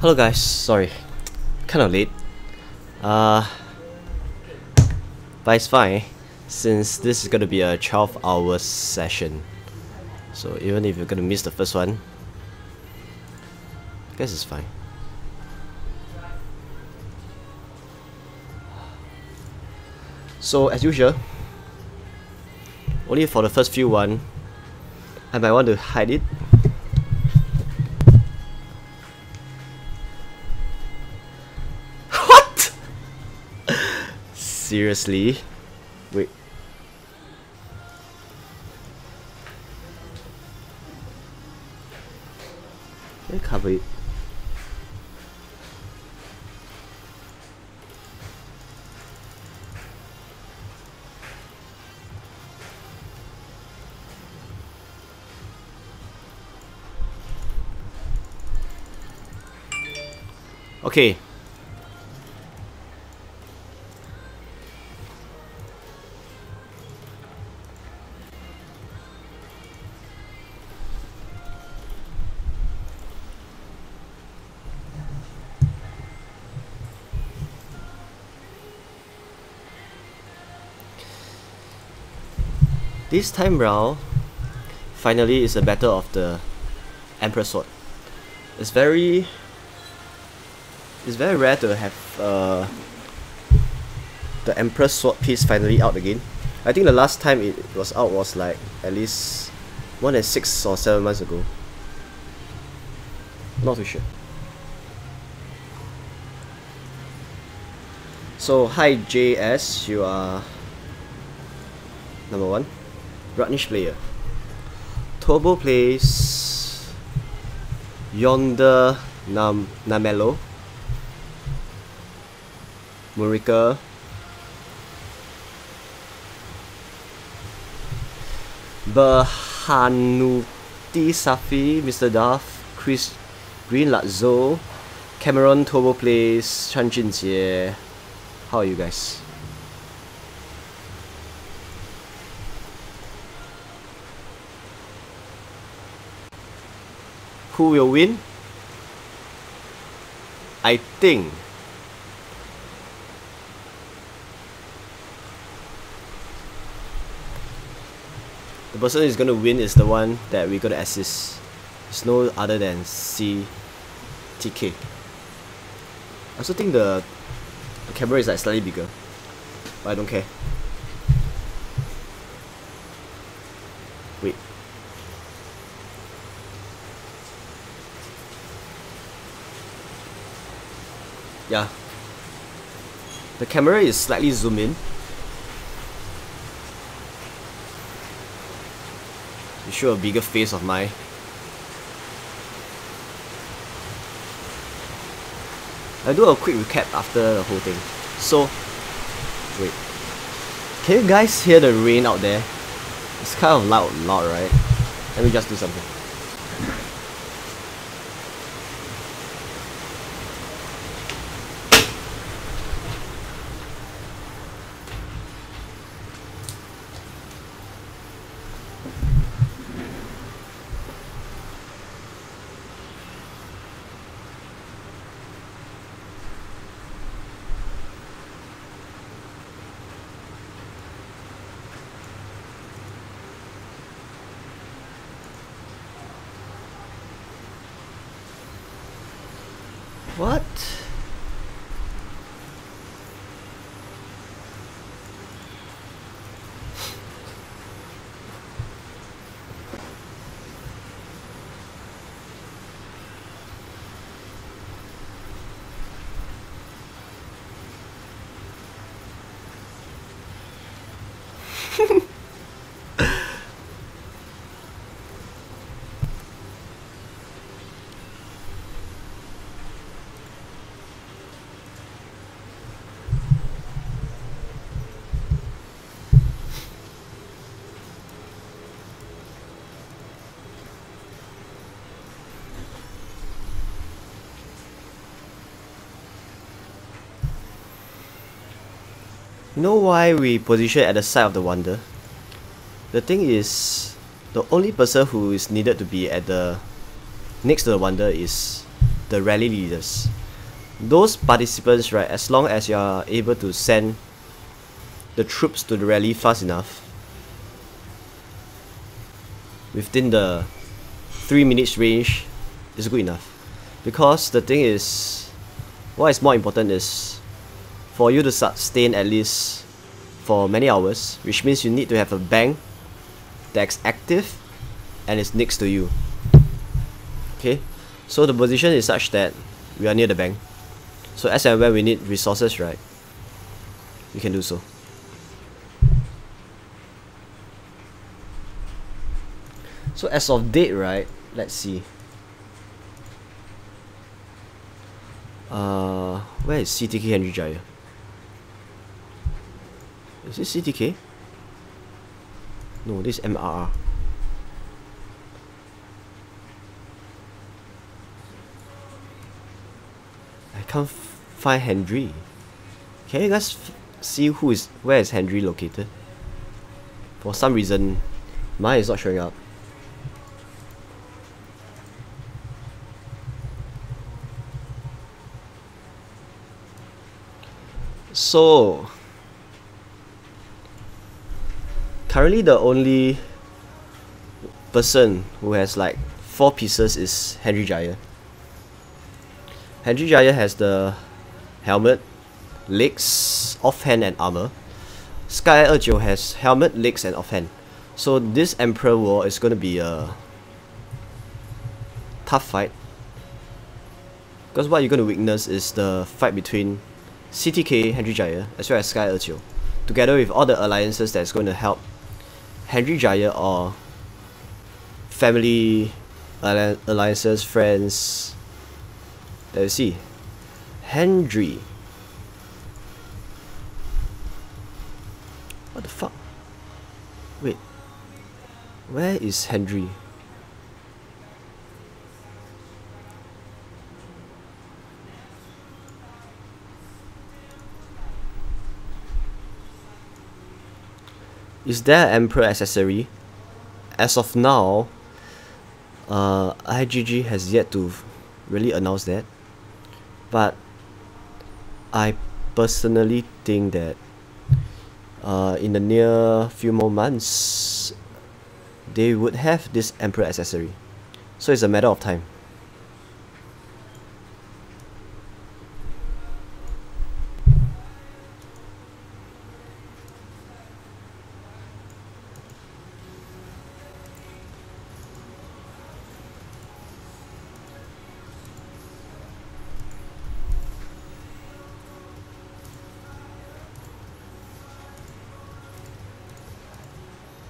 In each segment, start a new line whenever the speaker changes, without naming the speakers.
Hello guys, sorry, kind of late. But it's fine since this is gonna be a 12-hour session. So even if you're gonna miss the first one, I guess it's fine. So as usual, only for the first few one, I might want to hide it. What? Seriously? Wait. Let me cover it. Okay. This time round, finally, is a battle of the Emperor Sword. It's very rare to have the Emperor Sword piece finally out again. I think the last time it was out was like at least more than 6 or 7 months ago. Not too sure. So hi JS, you are number 1. Rutnish player. Turbo plays Yonder Namelo. Murika. Bahanuti Safi, Mr. Duff, Chris Green Lazzo, Cameron Turbo plays Chan Jinjie. How are you guys? Who will win? I think the person who's gonna win is the one that we're gonna assist. It's no other than CTK. I also think the camera is like slightly bigger, but I don't care. Wait. Yeah. The camera is slightly zoomed in. To show a bigger face of mine. I'll do a quick recap after the whole thing. So, wait. Can you guys hear the rain out there? It's kind of loud, right? Let me just do something. What? You know why we position at the side of the wonder? The thing is, the only person who is needed to be at the next to the wonder is the rally leaders. Those participants, right, as long as you are able to send the troops to the rally fast enough, within the 3 minutes range, is good enough. Because the thing is, what is more important is for you to sustain at least for many hours, which means you need to have a bank that's active and is next to you. Okay, so the position is such that we are near the bank. So as and when we need resources, right, we can do so. So as of date, right, let's see. Where is CTK Henry Jaya? Is this CTK? No, this is MRR. I can't find Henry. Can you guys see where is Henry located? For some reason, mine is not showing up. So currently the only person who has like 4 pieces is Henry Jaya. Henry Jaya has the helmet, legs, offhand and armor. Sky 29has helmet, legs and offhand. So this Emperor War is going to be a tough fight, because what you're going to witness is the fight between CTK, Henry Jaya, as well as Sky 29, together with all the alliances that's going to help Henry Jaya or family alliances, friends. There you see Henry. What the fuck? Wait, where is Henry? Is there an Emperor accessory? As of now, IGG has yet to really announce that, but I personally think that in the near few more months they would have this Emperor accessory, so it's a matter of time.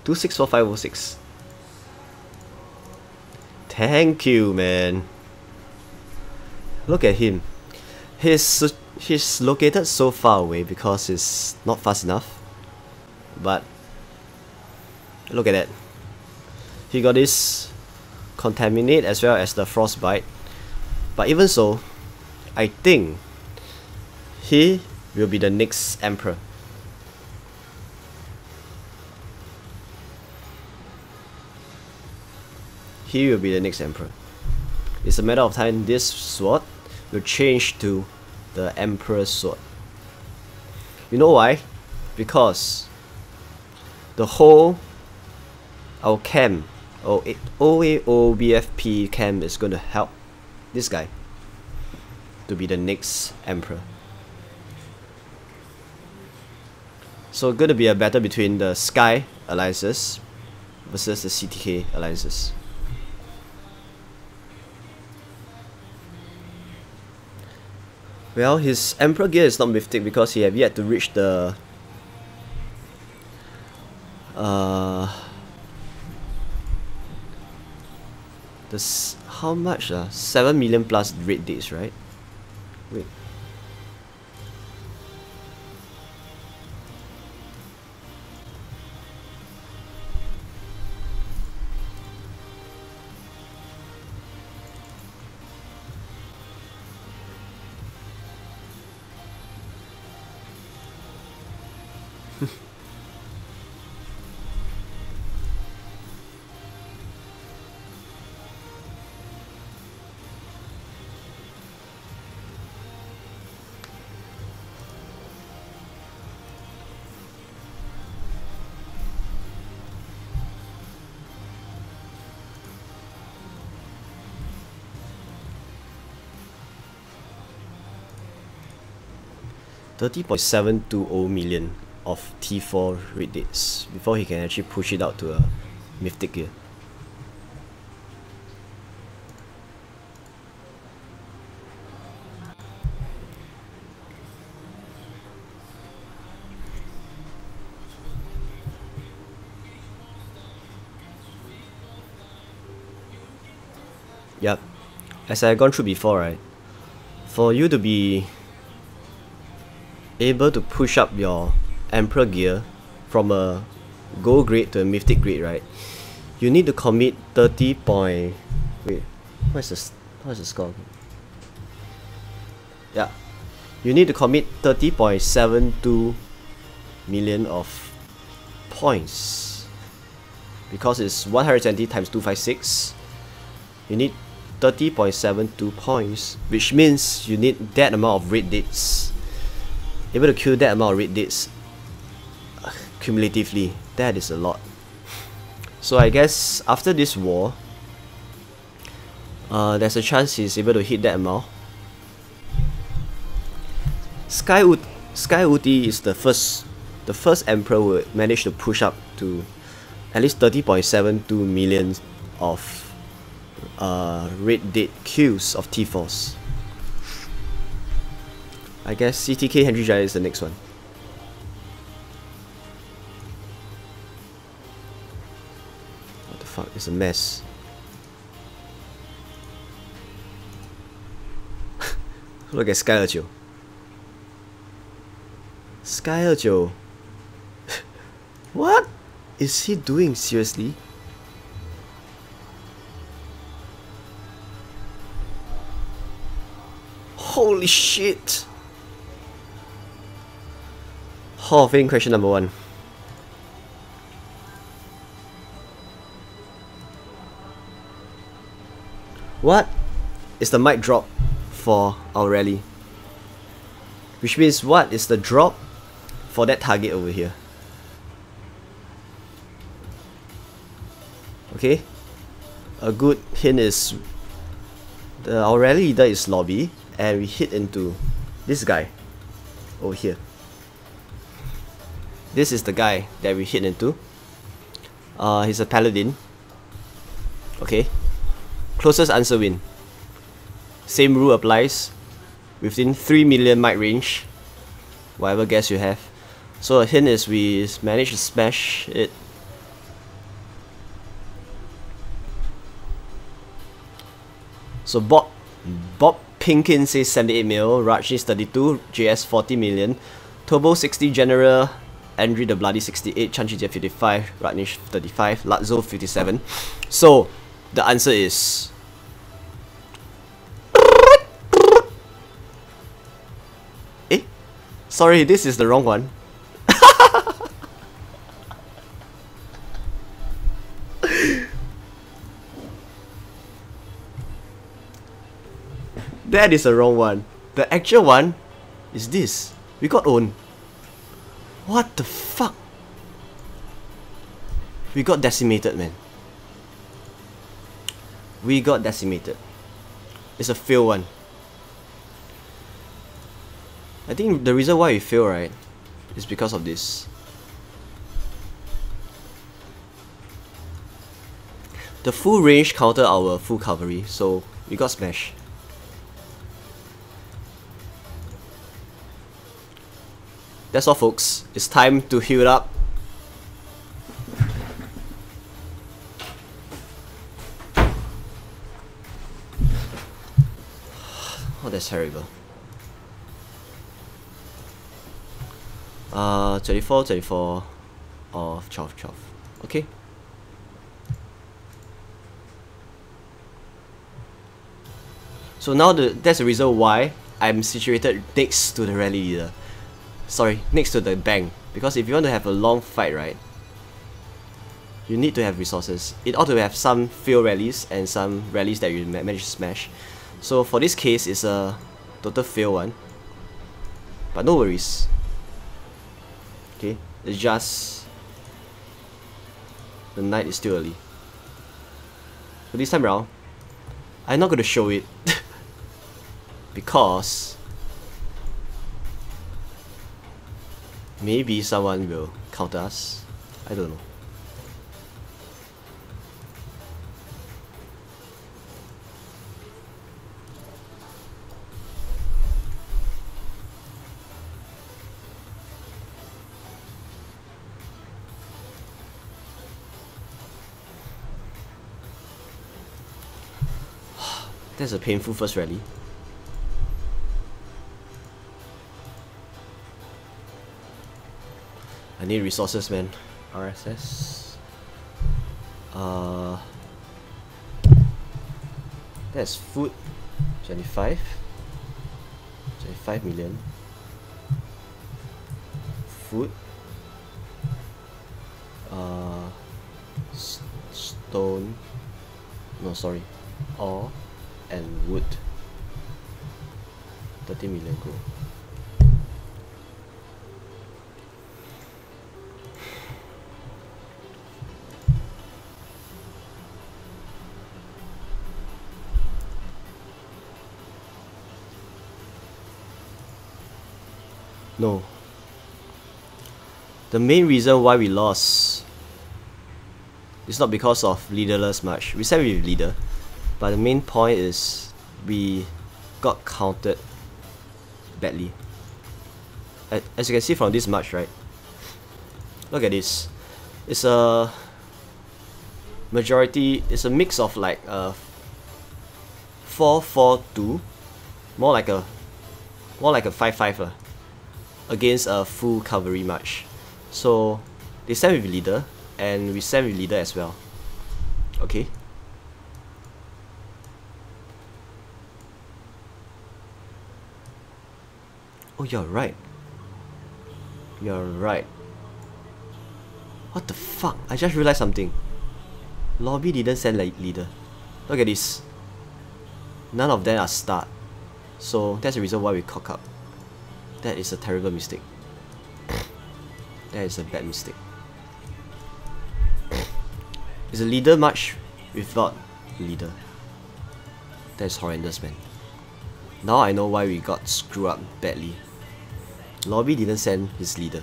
Two 64506. Thank you, man. Look at him. He's located so far away because he's not fast enough. But look at that. He got this contaminate as well as the frostbite. But even so, I think he will be the next Emperor. He will be the next Emperor. It's a matter of time this sword will change to the Emperor's sword. You know why? Because the whole our camp, OAOBFP camp, is going to help this guy to be the next Emperor. So going to be a battle between the Sky alliances versus the CTK alliances. Well, his Emperor gear is not mythic because he have yet to reach the how much 7 million plus raid days, right? Wait. 30.720 million of T4 raid dates before he can actually push it out to a mythic gear. Yep, as I've gone through before, right, for you to be able to push up your Emperor gear from a gold grade to a mythic grade, right, you need to commit 30 point... Wait, what's the score? Yeah, you need to commit 30.72 million of points, because it's 120 times 256. You need 30.72 points, which means you need that amount of raid dates. Able to kill that amount of raid dates cumulatively, that is a lot. So I guess after this war, there's a chance he's able to hit that amount. Sky Uti is the first emperor who managed to push up to at least 30.72 million of raid date queues of T4s. I guess CTK Henry Jaya is the next one. What the fuck? It's a mess. Look at Sky Erjo. Sky Erjo. What is he doing? Seriously? Holy shit! Hall of Fame question number 1. What is the mic drop for our rally? Which means what is the drop for that target over here? Okay, a good hint is our rally leader is Lobby, and we hit into this guy over here. This is the guy that we hit into. He's a paladin. Okay, closest answer win. Same rule applies. Within 3 million mic range, whatever guess you have. So a hint is we managed to smash it. So Bob Pinkin says 78 mil, Raj is 32, JS 40 million, Turbo 60, General Andrew the Bloody 68, Chanchi 55, Ratnish 35, Latzo 57. So the answer is sorry, this is the wrong one. That is the wrong one. The actual one is this. We got owned. What the fuck? We got decimated, man. We got decimated. It's a fail one. I think the reason why we fail, right, is because of this. The full range countered our full cavalry, so we got smashed. That's all, folks. It's time to heal it up. Oh, that's terrible. 24, 24, or 12, 12. Okay. So now that's the reason why I'm situated next to the rally leader. Sorry, next to the bank. Because if you want to have a long fight, right, you need to have resources. It ought to have some fail rallies and some rallies that you manage to smash. So for this case, it's a total fail one. But no worries. Okay, it's just the night is still early. So this time around, I'm not going to show it because Maybe someone will counter us. I don't know. That's a painful first rally. I need resources, man. RSS. That's food. 25 million. Food. Stone. No, sorry. Ore and wood. 30 million gold. No. The main reason why we lost is not because of leaderless match. We said we were leader, but the main point is we got countered badly. As you can see from this match, right? Look at this. It's a majority. It's a mix of like a 4-4-2, more like a 5-5 against a full cavalry match. So they send with leader, and we send with leader as well. Okay. Oh, you're right. You're right. What the fuck? I just realized something. Lobby didn't send leader. Look at this. None of them are start. So that's the reason why we cock up. That is a terrible mistake. That is a bad mistake. It's a leader match without leader. That is horrendous, man. Now I know why we got screwed up badly. Lobby didn't send his leader.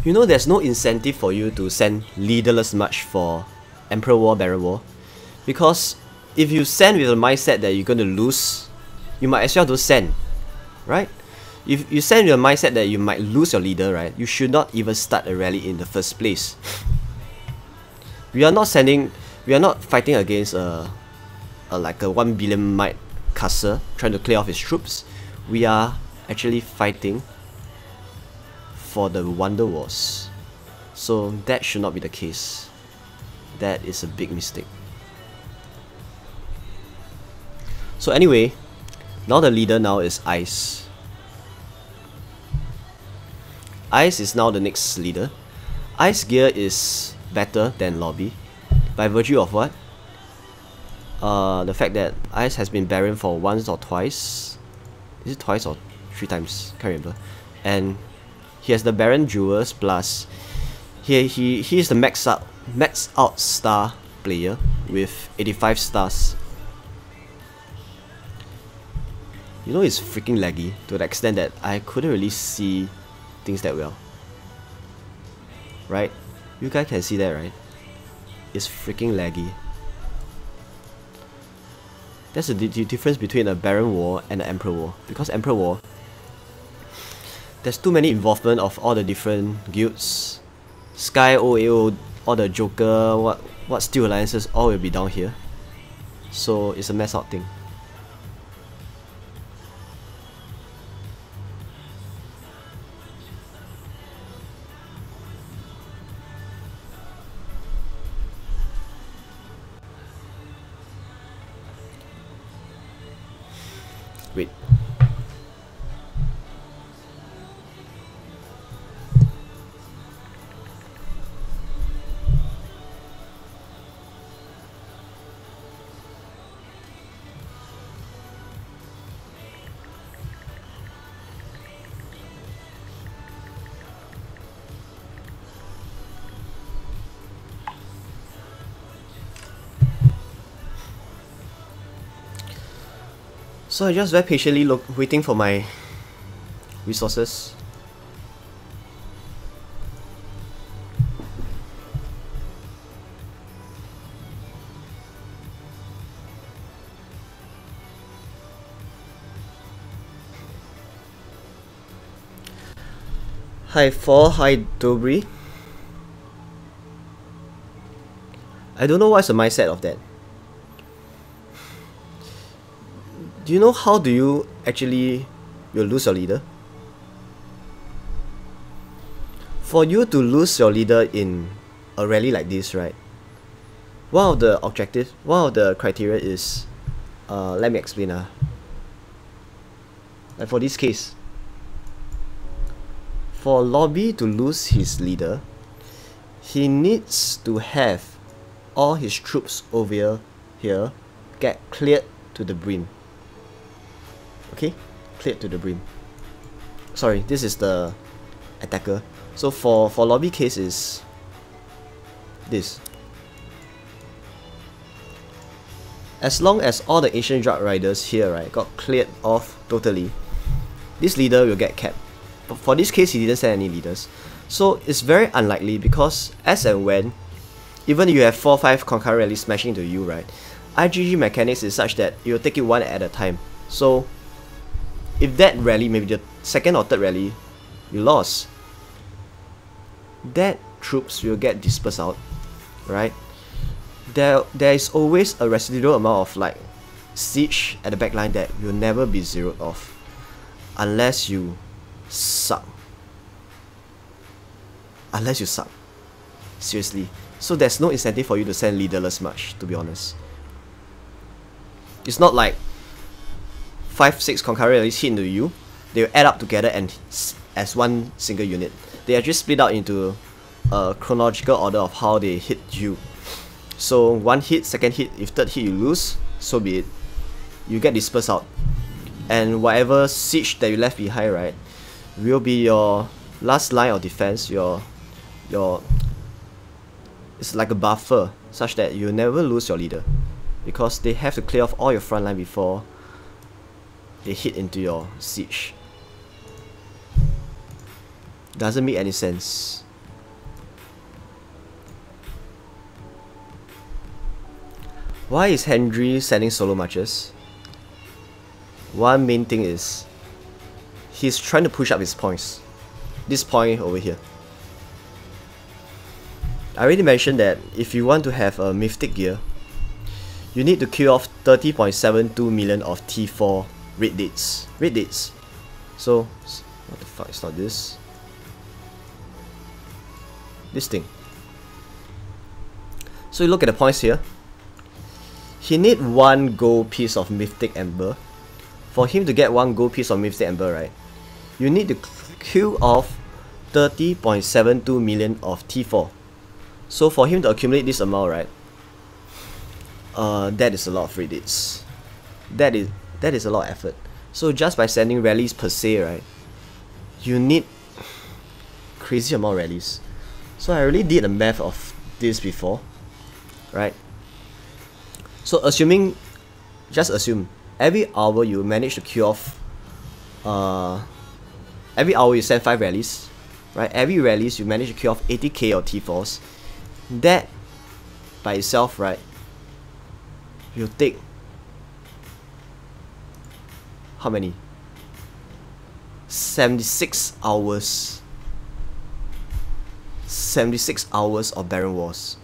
You know, there's no incentive for you to send leaderless match for Emperor War, Baron War, because if you send with the mindset that you're going to lose, you might as well don't send, right? If you send with the mindset that you might lose your leader, right, you should not even start a rally in the first place. We are not fighting against like a 1 billion might castle trying to clear off his troops. We are actually fighting for the Wonder Wars. So that should not be the case. That is a big mistake. So anyway, now the leader now is Ice. Ice is now the next leader. Ice gear is better than Lobby by virtue of what? The fact that Ice has been Baron for once or twice. Is it twice or 3 times? Can't remember. And he has the Baron Jewels plus he is the max out star player with 85 stars. You know, it's freaking laggy to the extent that I couldn't really see things that well. Right? You guys can see that, right? It's freaking laggy. That's the difference between a Baron War and an Emperor War. Because Emperor War, there's too many involvement of all the different guilds. Sky, OAO, all the Joker, what Steel Alliances, all will be down here. So it's a mess out thing. Wait. So I just very patiently waiting for my resources. Hi 4, hi Dobry. I don't know what's the mindset of that. Do you know how do you actually will lose your leader? For you to lose your leader in a rally like this, right? One of the criteria is, let me explain. Like for this case, for Lobby to lose his leader, he needs to have all his troops over here get cleared to the brim. Okay, cleared to the brim. Sorry, this is the attacker. So for Lobby case is this. As long as all the ancient drug riders here, right, got cleared off totally, this leader will get capped. But for this case, he didn't send any leaders. So it's very unlikely, because as and when, even if you have 4 or 5 concurrent rallies smashing into you, right, IGG mechanics is such that you'll take it one at a time. So if that rally, maybe the second or third rally, you lost, that troops will get dispersed out, right? There is always a residual amount of like siege at the back line that will never be zeroed off unless you suck. Unless you suck. Seriously. So there's no incentive for you to send leaderless march, to be honest. It's not like 5-6 concurrent rallies hit into you, they will add up together and as one single unit. They are just split out into a chronological order of how they hit you. So one hit, second hit, if third hit you lose, so be it. You get dispersed out. And whatever siege that you left behind, right, will be your last line of defense, it's like a buffer, such that you never lose your leader. Because they have to clear off all your front line before they hit into your siege. Doesn't make any sense. Why is Henry sending solo marches? One main thing is he's trying to push up his points. This point over here. I already mentioned that if you want to have a mythic gear, you need to kill off 30.72 million of T4 red dates. Red dates. So, what the fuck, it's not this. This thing. So you look at the points here. He need 1 gold piece of Mythic Ember. For him to get 1 gold piece of Mythic Ember, right, you need to kill off 30.72 million of T4. So for him to accumulate this amount, right, that is a lot of free dates. That is a lot of effort. So just by sending rallies per se, right, you need crazy amount of rallies. So I already did the math of this before, right? So just assume every hour you manage to queue off, every hour you send 5 rallies, right? Every rallies you manage to queue off 80k of T4s. That by itself, right, will take how many? 76 hours. 76 hours of Baron Wars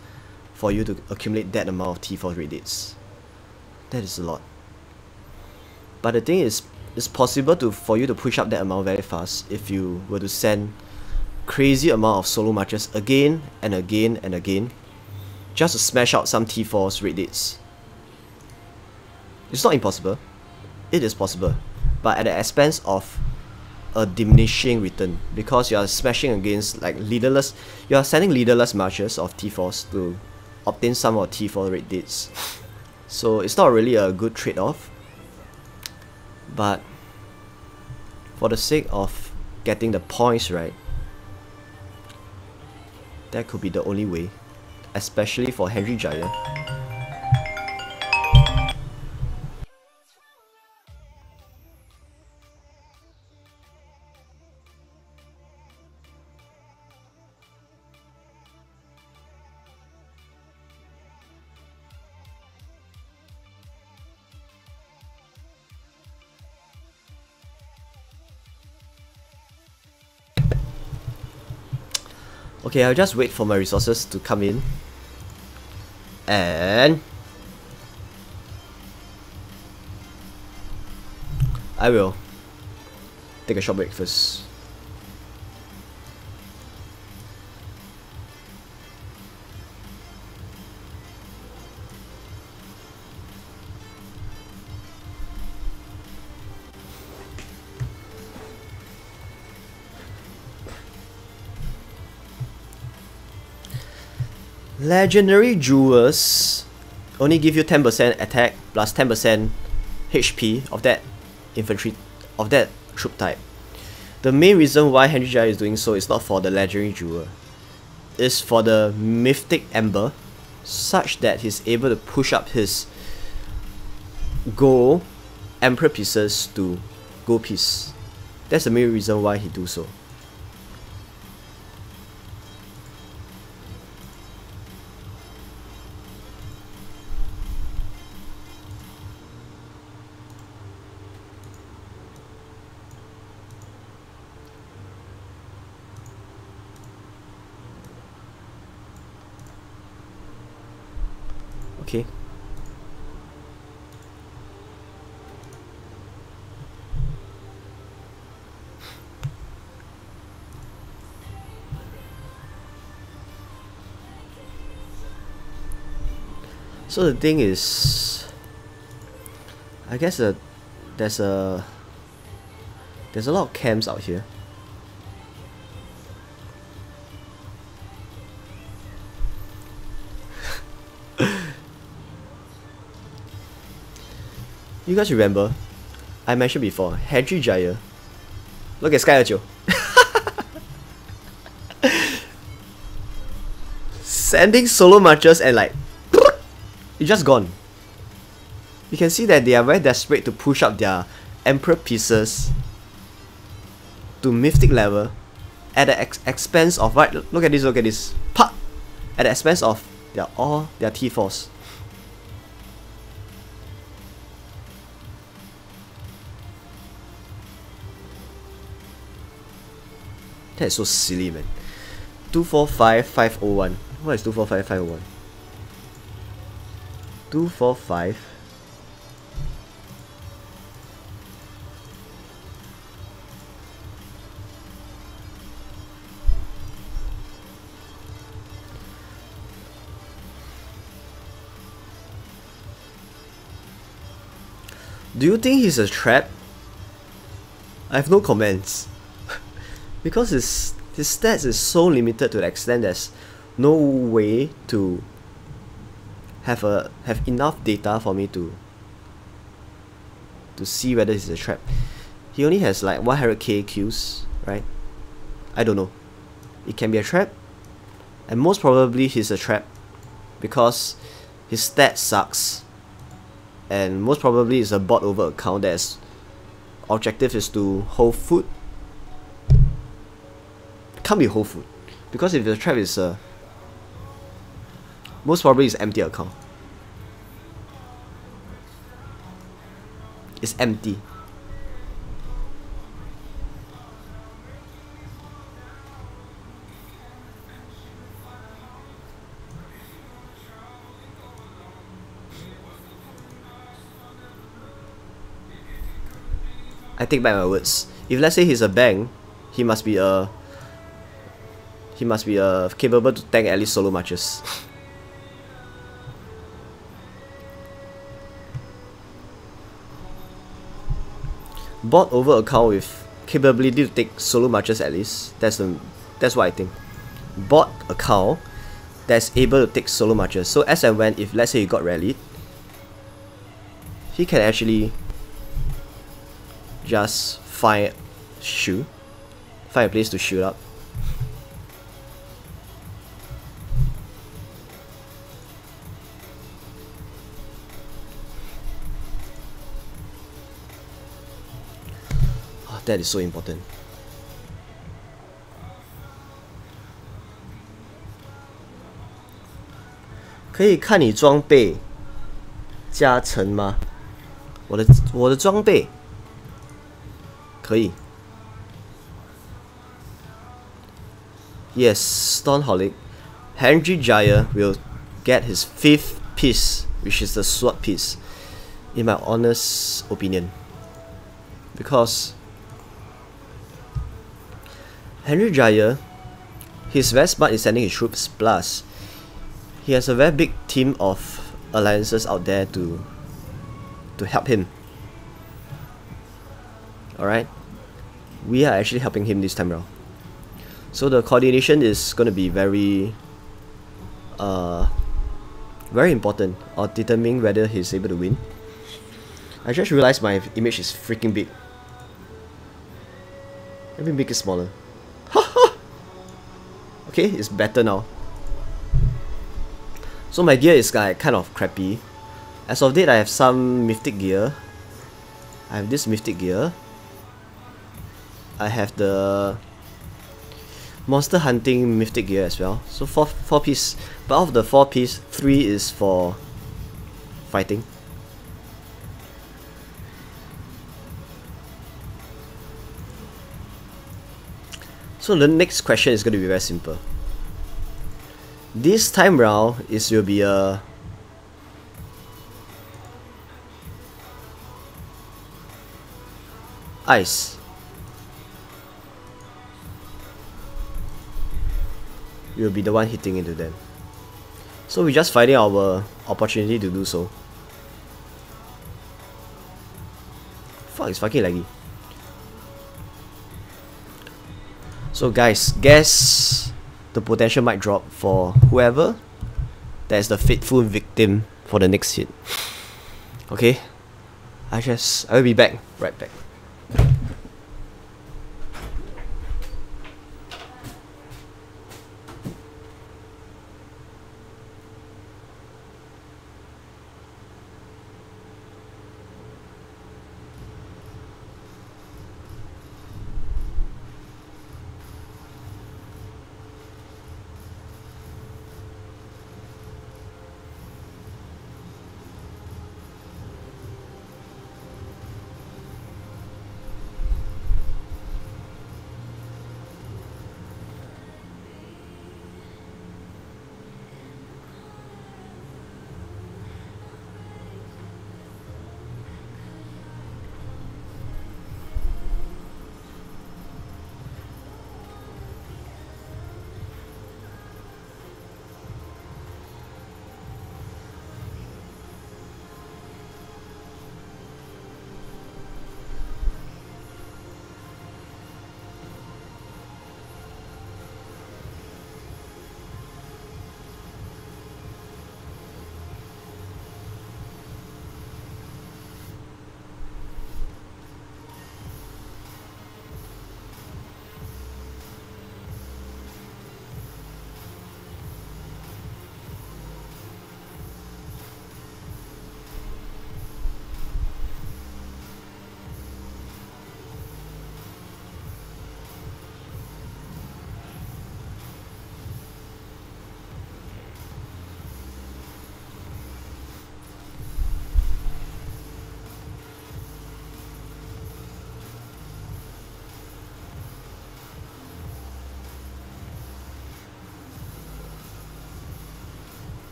for you to accumulate that amount of T4 red dates. That is a lot. But the thing is, it's possible for you to push up that amount very fast if you were to send crazy amount of solo marches again and again and again, just to smash out some T4's red dates. It's not impossible. It is possible, but at the expense of a diminishing return, because you are smashing against like leaderless. You are sending leaderless marches of T4s to obtain some of T4 red dates. So it's not really a good trade-off. But for the sake of getting the points right, that could be the only way, especially for Henry Giant. Okay, I'll just wait for my resources to come in. And I will take a short break first. Legendary jewels only give you 10% attack plus 10% HP of that infantry, of that troop type. The main reason why Henry Jaya is doing so is not for the legendary jewel. It's for the mythic ember, such that he's able to push up his gold emperor pieces to gold piece. That's the main reason why he do so. Okay. So the thing is, I guess there's a lot of camps out here. You guys remember, I mentioned before, Henry Jaya. Look at Sky Archer. Sending solo marchers and like, it's just gone. You can see that they are very desperate to push up their emperor pieces to mythic level at the expense of, right, look at this, pop! At the expense of all their T-Force. That is so silly, man. 245501. What is 245501? 245. Do you think he's a trap? I have no comments. Because his stats is so limited to the extent there's no way to have enough data for me to see whether he's a trap. He only has like 100k kills, right? I don't know. It can be a trap, and most probably he's a trap because his stats sucks, and most probably it's a bot over account that's objective is to hold food. Can't be whole food, because if the trap is most probably it's empty account. It's empty. I take back my words. If let's say he's a bang, he must be capable to tank at least solo matches. Bot over account with capability to take solo matches at least. That's what I think. Bot account that's able to take solo matches. So as and when, if let's say he got rallied, he can actually just find a place to shoot up. That is so important. Can you see my equipment加成吗？我的装备可以。Yes, Stoneholic. Henry Jaya will get his 5th piece, which is the sword piece, in my honest opinion. Because Henry Jaya, he's very smart in sending his troops, plus he has a very big team of alliances out there to help him. Alright? We are actually helping him this time around. So the coordination is gonna be very important or determining whether he's able to win. I just realized my image is freaking big. Let me make it smaller. Okay, it's better now. So my gear is like kind of crappy. As of date, I have some mythic gear. I have this mythic gear. I have the monster hunting mythic gear as well. So four piece. But out of the 4 piece, 3 is for fighting. So the next question is going to be very simple. This time round will be a ice. We'll be the one hitting into them. So we're just finding our opportunity to do so. Fuck, it's fucking laggy. So guys, guess the potential might drop for whoever that is the faithful victim for the next hit. Okay, I will be back, right back.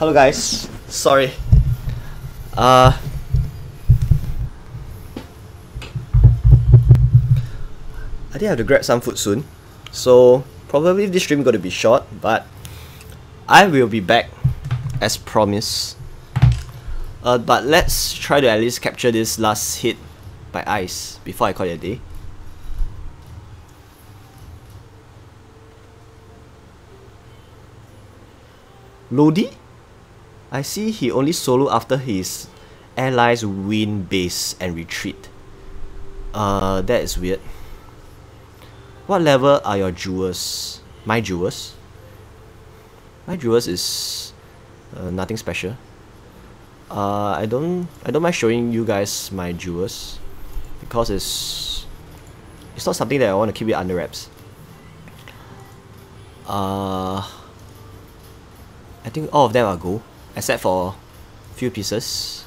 Hello guys, sorry. I think I have to grab some food soon. So probably this stream gonna be short, but I will be back as promised. But let's try to at least capture this last hit by ice before I call it a day. Lodi? I see he only solo after his allies win base and retreat. That is weird. What level are your jewels? My jewels? My jewels is nothing special. I don't mind showing you guys my jewels because it's not something that I want to keep it under wraps. I think all of them are gold, except for a few pieces.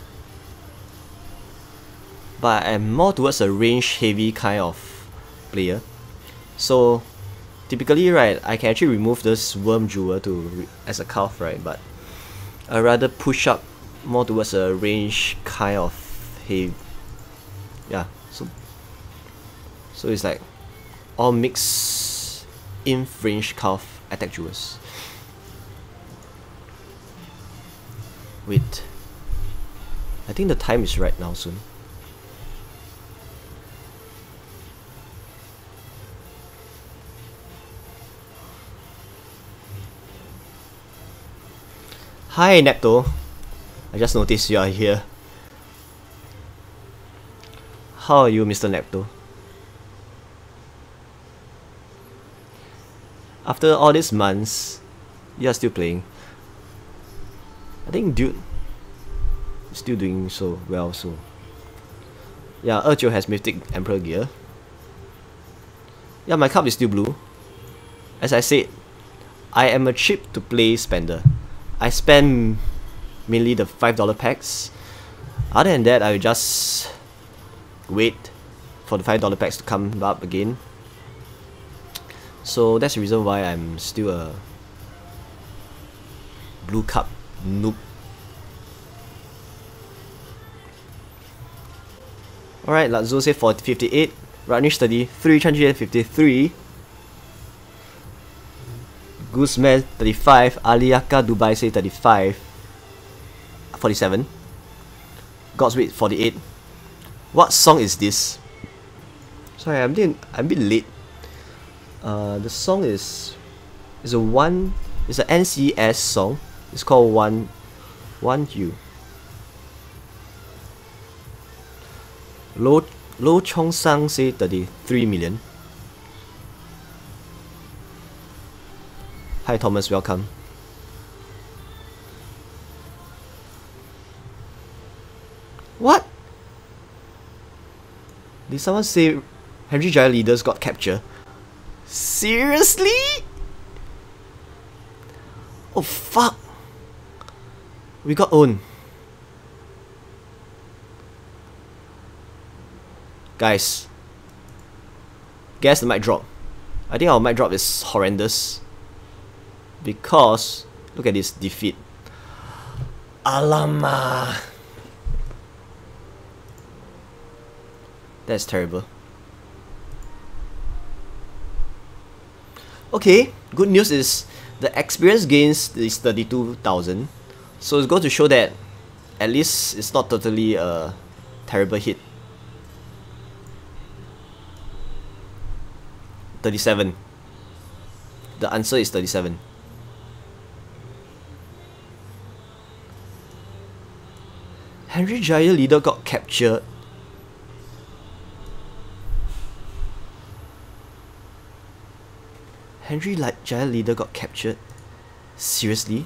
But I'm more towards a range heavy kind of player. So typically, right, I can actually remove this worm jewel as a calf, right? But I rather push up more towards a range kind of heavy. Yeah, so it's like all mixed in range calf attack jewels. Wait, I think the time is right now soon. Hi Nepto, I just noticed you are here. How are you, Mr. Nepto? After all these months, you are still playing. I think Dude is still doing so well, so yeah, Erjo has Mythic Emperor gear. Yeah, my cup is still blue. As I said, I am a cheap to play spender. I spend mainly the $5 packs. Other than that, I will just wait for the $5 packs to come up again. So that's the reason why I'm still a blue cup noob. Alright, Lazzo say 58, Ranish 33, 353, Gooseman 35, Aliaka Dubai say 35, 47, Godsweet 48. What song is this? Sorry, I'm a bit late. The song is an NCS song. It's called One You. Lo Chong Sang say 33 million. Hi Thomas, welcome. What? Did someone say Henry Jaya leaders got captured? Seriously? Oh fuck. We got owned. Guys, guess the mic drop. I think our mic drop is horrendous. Because, look at this defeat. Alamak. That's terrible. Okay, good news is the experience gains is 32,000. So it's going to show that at least it's not totally a terrible hit. 37. The answer is 37. Henry Jaya leader got captured. Henry Jaya leader got captured? Seriously?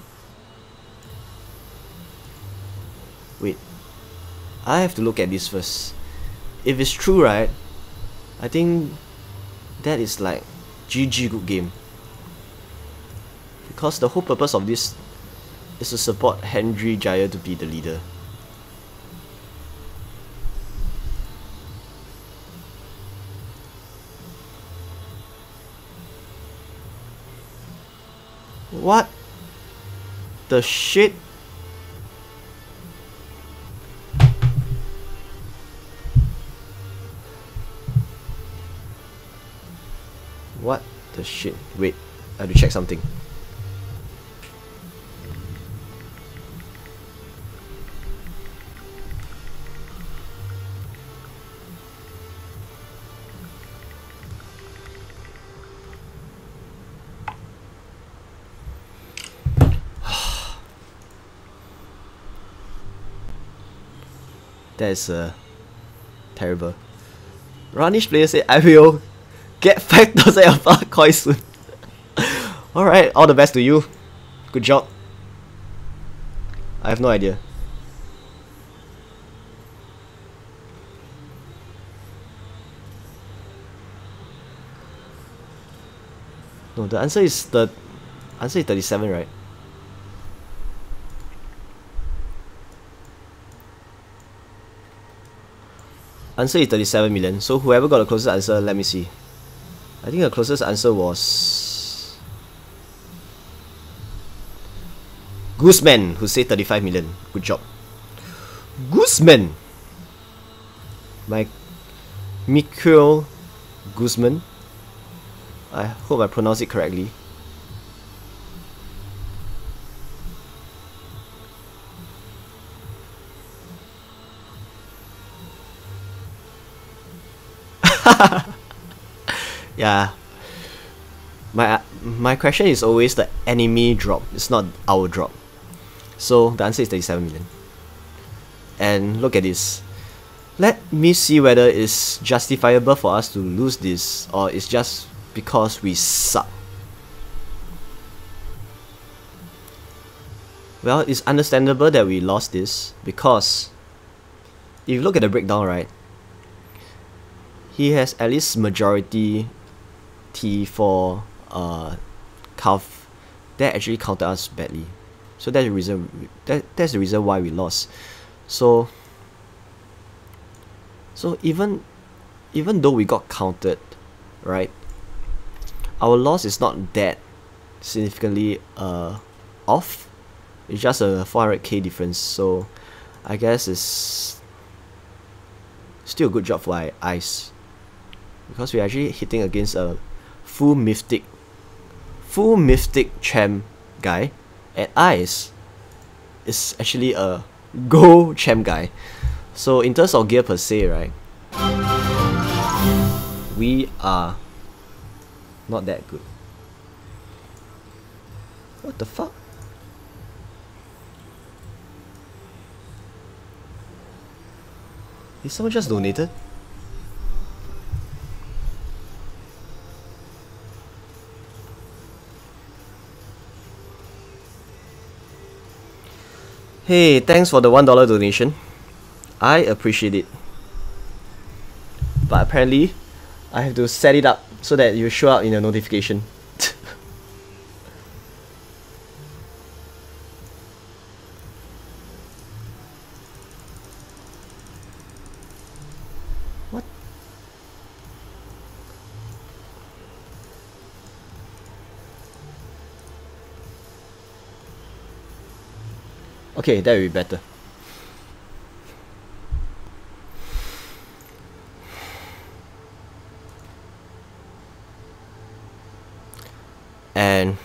Wait, I have to look at this first. If it's true, right, I think that is like GG good game. Because the whole purpose of this is to support Henry Jaya to be the leader. What the shit? What the shit? Wait, I have to check something. That is terrible. Ranish player said, I will get 5,000 alpha coins soon. Alright, all the best to you. Good job. I have no idea. No, the answer is 37, right? Answer is 37 million. So whoever got the closest answer, let me see. I think the closest answer was Gooseman, who said 35 million. Good job. Gooseman! Mikhail Guzman. I hope I pronounced it correctly. Yeah. My question is always the enemy drop. It's not our drop. So the answer is 37 million. And look at this. Let me see whether it's justifiable for us to lose this or it's just because we suck. Well, it's understandable that we lost this because if you look at the breakdown, right, he has at least majority T4 calf that actually counted us badly. So that's the reason that's the reason why we lost. So even though we got counted, right, our loss is not that significantly off. It's just a 400k difference. So I guess it's still a good job for our ice, because we're actually hitting against a full mythic champ guy, and ice is actually a gold champ guy. So in terms of gear per se, right, we are not that good. What the fuck? Did someone just donated? Hey, thanks for the $1 donation. I appreciate it. But apparently, I have to set it up so that you show up in a notification. What? Okay, that will be better. And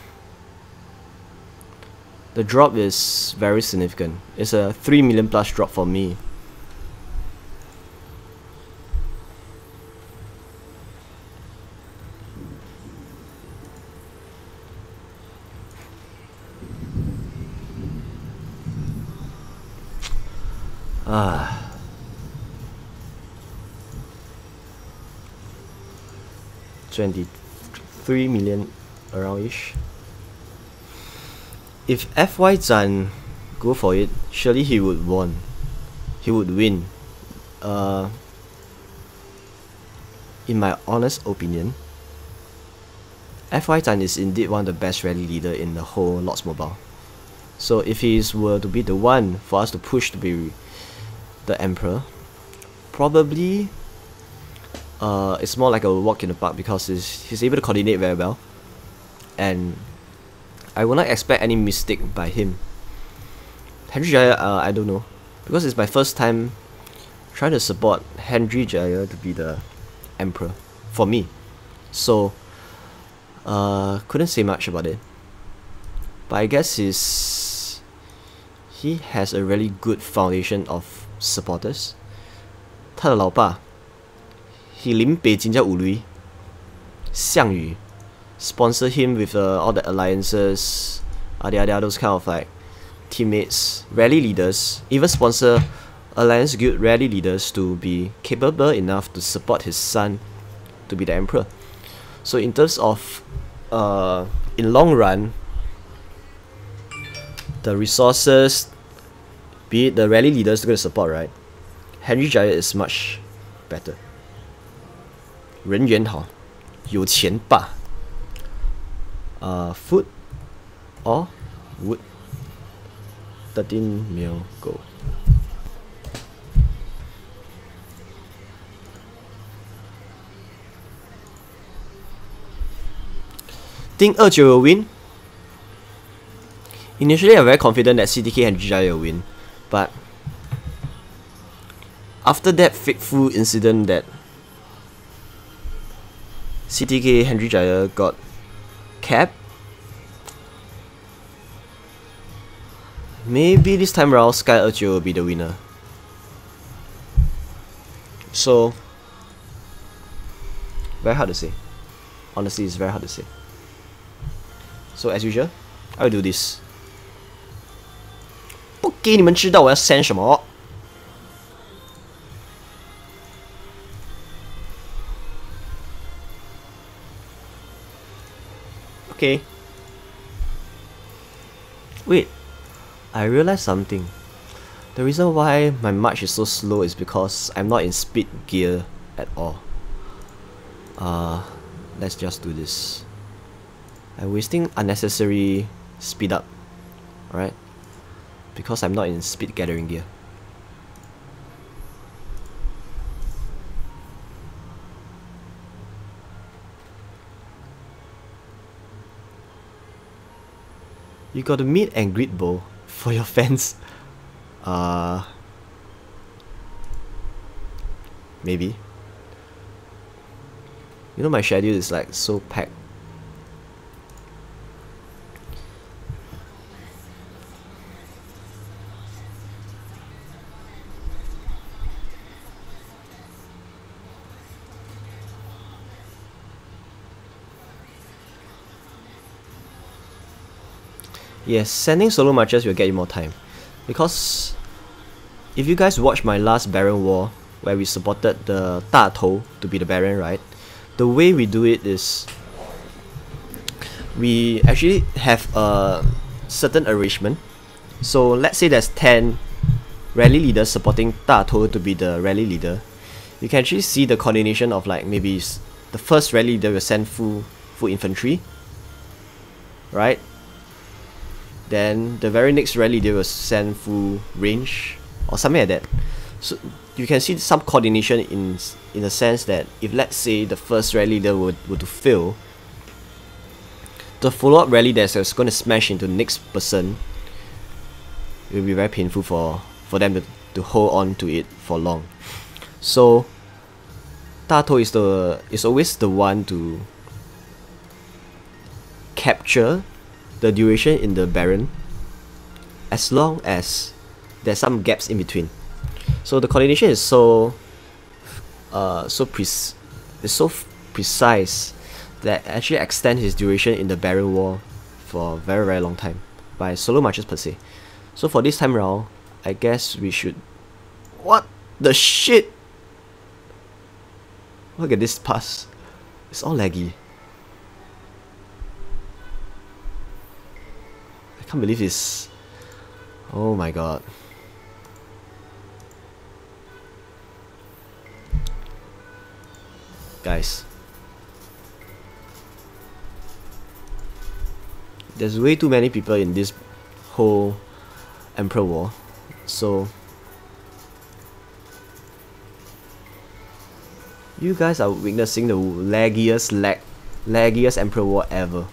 the drop is very significant. It's a 3 million plus drop for me. Ah. 23 million around-ish. If FY Zan go for it, surely he would win. He would win. In my honest opinion, FY Zan is indeed one of the best rally leader in the whole Lots Mobile. So if he were to be the one for us to push to be the Emperor, probably it's more like a walk in the park, because he's able to coordinate very well, and I will not expect any mistake by him. Henry Jaya, I don't know, because it's my first time trying to support Henry Jaya to be the Emperor for me. So Couldn't say much about it. But I guess he has a really good foundation of supporters. 他的老爸 he 林北真叫有驢项羽 sponsor him with all the alliances, those kind of like teammates, rally leaders, even sponsor Alliance Guild rally leaders to be capable enough to support his son to be the emperor. So in terms of in long run, the resources, be it the rally leaders to go to support, right? Henry Jaya is much better. 人缘好，有钱吧。Food or wood. 13 mil gold. Think 29 will win. Initially, I'm very confident that CTK and Jaya will win, but after that fateful incident that CTK Henry Jaya got capped, maybe this time around Sky Urcho will be the winner. So, very hard to say. Honestly, it's very hard to say. So as usual, I will do this. 不给你们知道我要 send 什么。Okay. Wait, I realized something. The reason why my march is so slow is because I'm not in speed gear at all. Let's just do this. I'm wasting unnecessary speed up, alright? Because I'm not in speed gathering gear. You got a meet and greet bowl for your fans. Maybe. You know my schedule is like so packed. Yes, sending solo marches will get you more time. Because if you guys watch my last Baron War, where we supported the 大头 to be the Baron, right? The way we do it is we actually have a certain arrangement. So let's say there's 10 rally leaders supporting 大头 to be the rally leader. You can actually see the coordination of like maybe the first rally leader will send full infantry, right? Then the very next rally they will send full range or something like that. So you can see some coordination in the sense that if let's say the first rally leader were to fail, the follow-up rally that's going to smash into the next person, it will be very painful for them to hold on to it for long. So Dato is always the one to capture the duration in the Baron as long as there's some gaps in between. So the coordination is so precise that actually extend his duration in the Baron War for a very very long time by solo marches per se. So for this time around, I guess we should... What the shit? Look at this pass. It's all laggy. I can't believe this. Oh my god. Guys, there's way too many people in this whole Emperor War, so you guys are witnessing the laggiest Emperor War ever.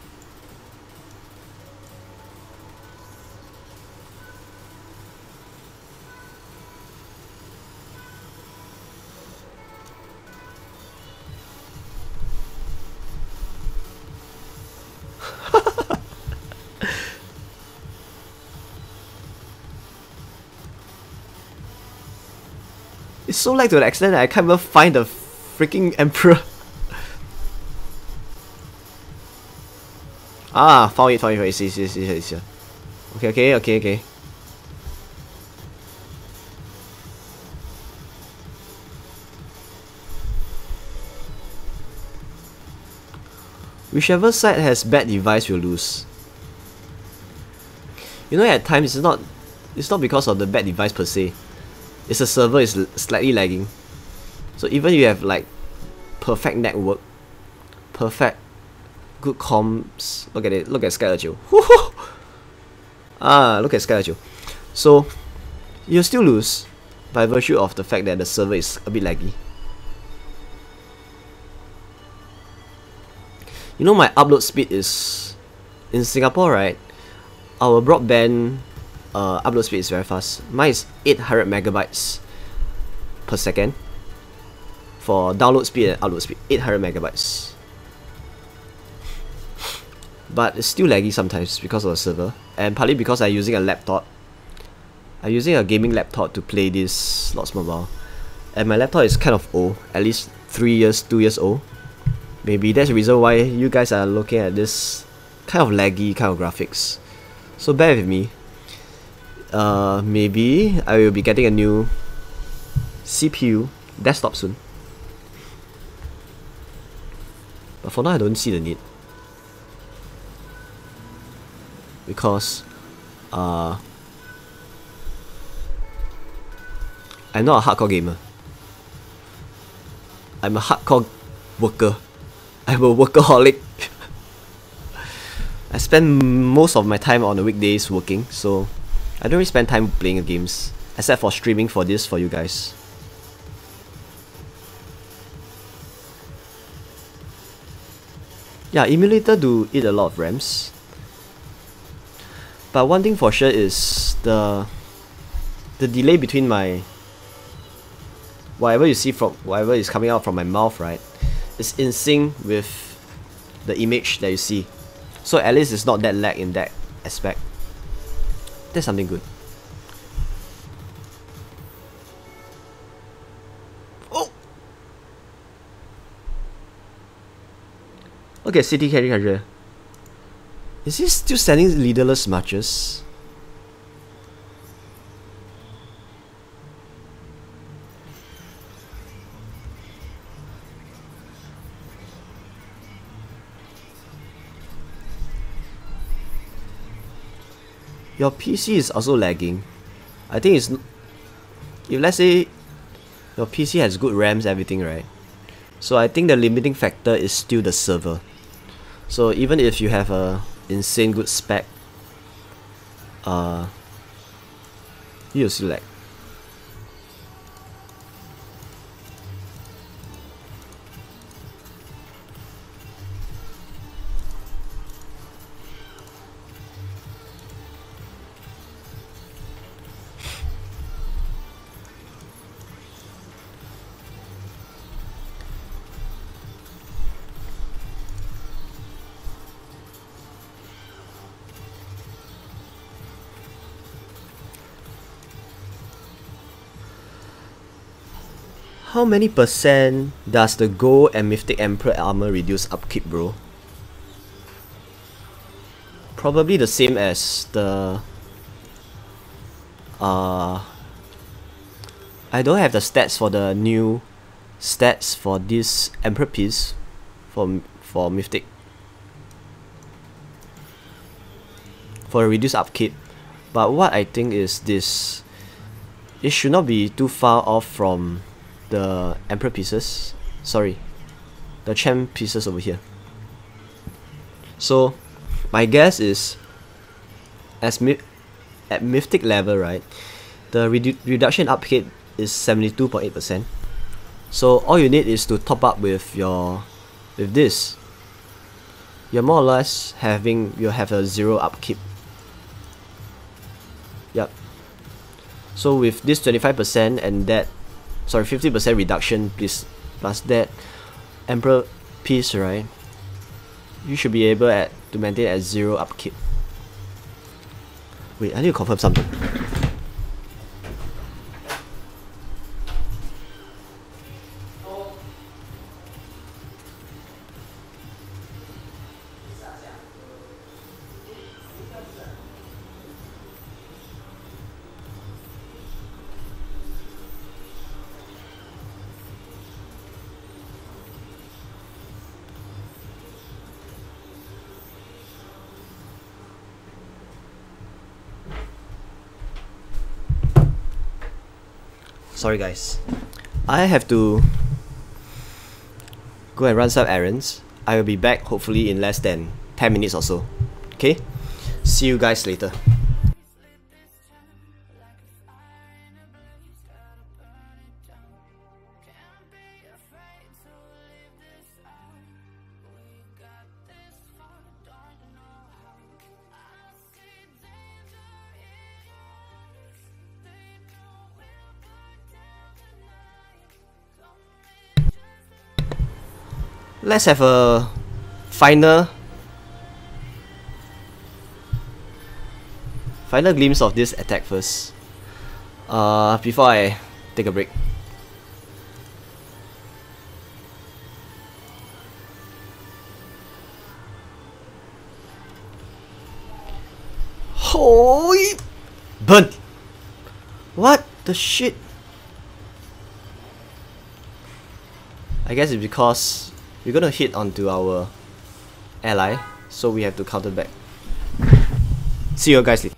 It's so lag to the extent that I can't even find the freaking Emperor. Ah, found it. See, it's here. Okay. Whichever side has bad device will lose. You know, at times it's not because of the bad device per se. It's the server is slightly lagging. So even you have like perfect network, perfect good comms. Look at it. Look at Skyler. Look at Skyler. So you'll still lose by virtue of the fact that the server is a bit laggy. You know, my upload speed is in Singapore, right? Our broadband upload speed is very fast. Mine is 800 megabytes per second for download speed and upload speed. 800 megabytes. But it's still laggy sometimes because of the server, and partly because I'm using a laptop. I'm using a gaming laptop to play this Slots Mobile, and my laptop is kind of old, at least 2 years old. Maybe that's the reason why you guys are looking at this kind of laggy kind of graphics. So bear with me. Maybe I will be getting a new CPU desktop soon. But for now I don't see the need. Because I'm not a hardcore gamer. I'm a hardcore worker. I'm a workaholic. I spend most of my time on the weekdays working, so I don't really spend time playing games, except for streaming for this for you guys. Yeah, emulator do eat a lot of RAMs. But one thing for sure is the delay between my whatever you see from whatever is coming out from my mouth, right, is in sync with the image that you see. So at least it's not that lag in that aspect. That's something good. Oh! Okay, city carry carrier. Is he still sending leaderless marches? Your PC is also lagging. I think it's... If let's say your PC has good RAMs, everything, right? So I think the limiting factor is still the server. So even if you have a insane good spec, you'll still lag. How many percent does the Gold and Mythic Emperor armor reduce upkeep, bro? Probably the same as the... I don't have the stats for the new stats for this Emperor piece for Mythic. For a reduced upkeep. But what I think is this... It should not be too far off from the Emperor pieces, sorry, the Champ pieces over here. So my guess is, at Mythic level, right, the reduction in upkeep is 72.8%. So all you need is to top up with this. You're more or less you'll have a 0 upkeep. Yep. So with this 25% and that, sorry, 50% reduction plus that Emperor piece, right, you should be able to maintain at 0 upkeep. Wait, I need to confirm something. Sorry guys. I have to go and run some errands. I will be back hopefully in less than 10 minutes or so. Okay? See you guys later. Let's have a final glimpse of this attack first. Before I take a break. Holy burn! What the shit? I guess it's because we're gonna hit onto our ally, so we have to counter back. See you guys later.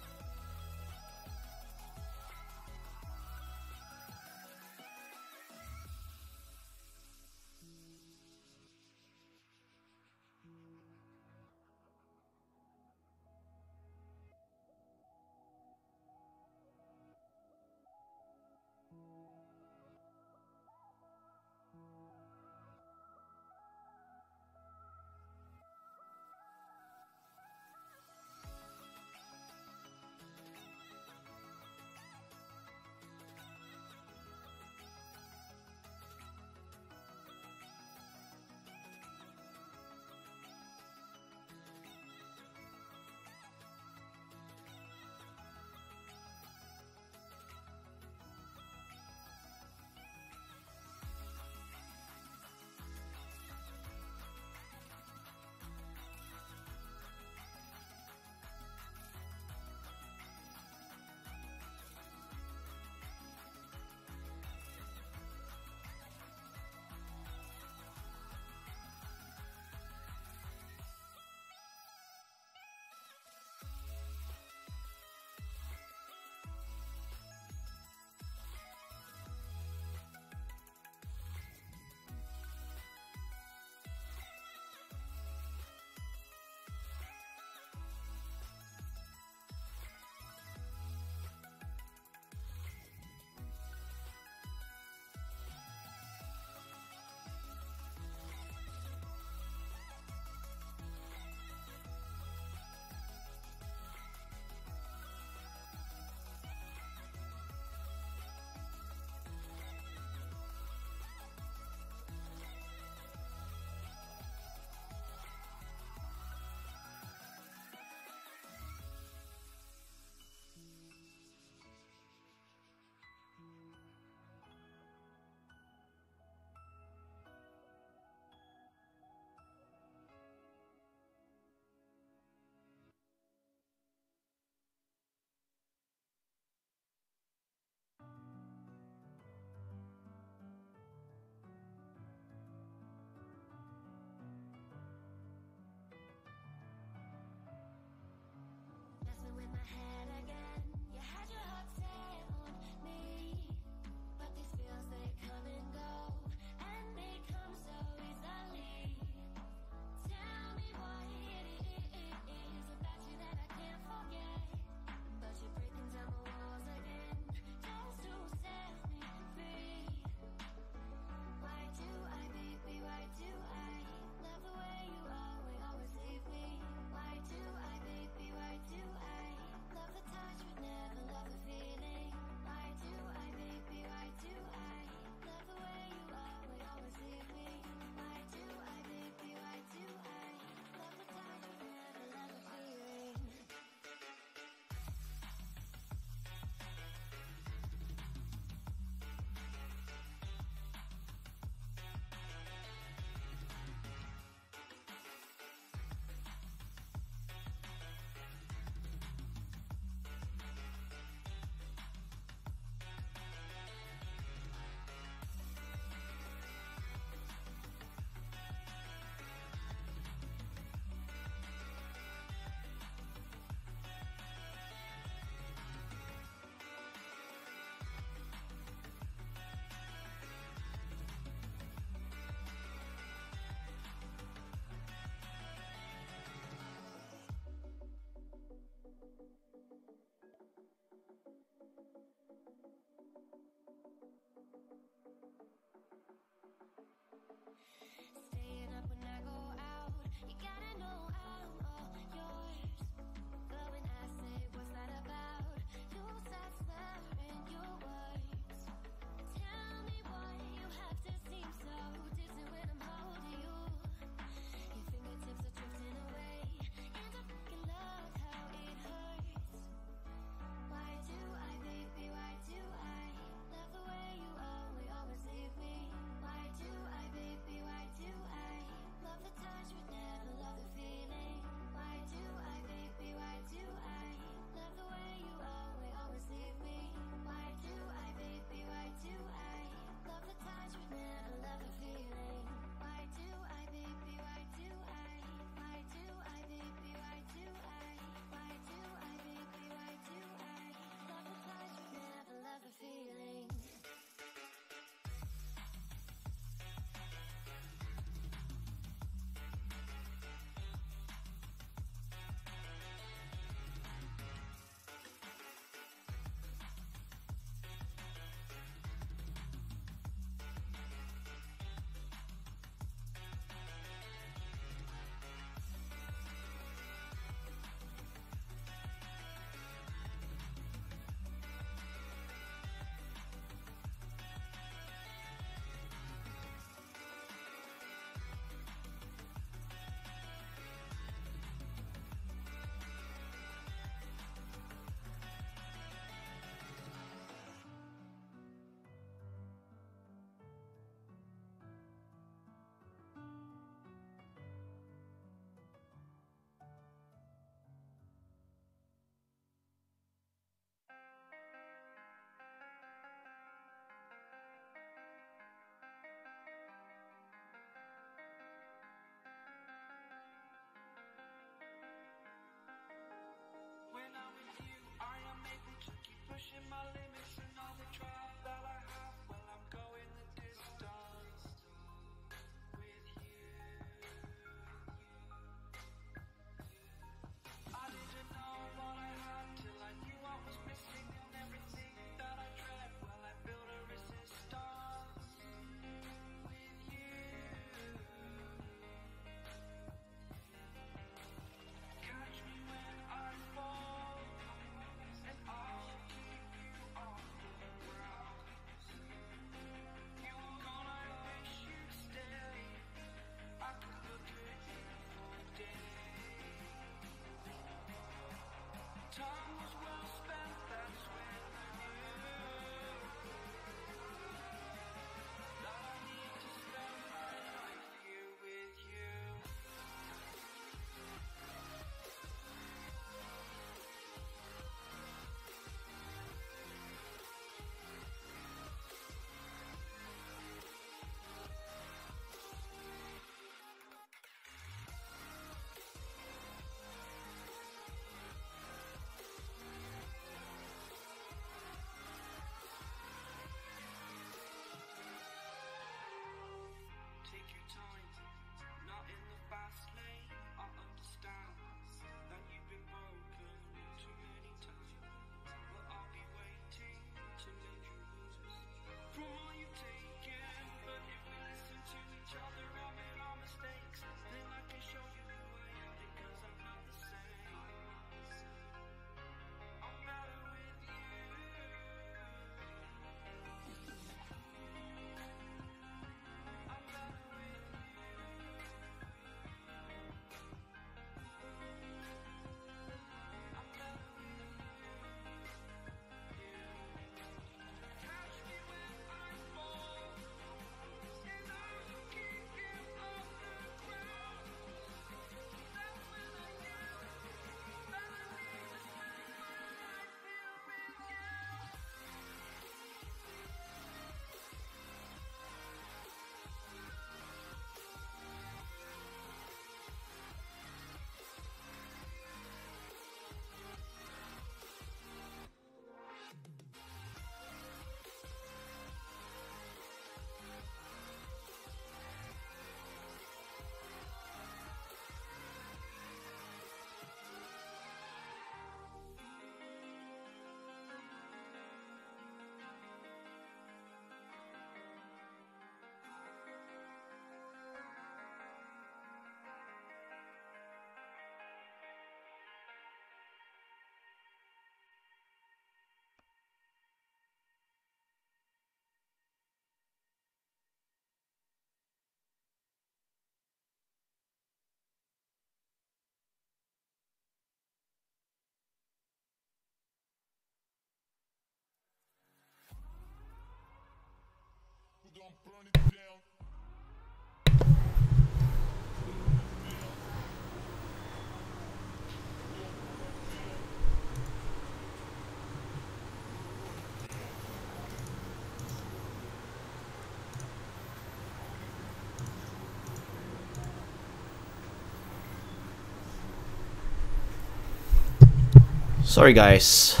Sorry guys,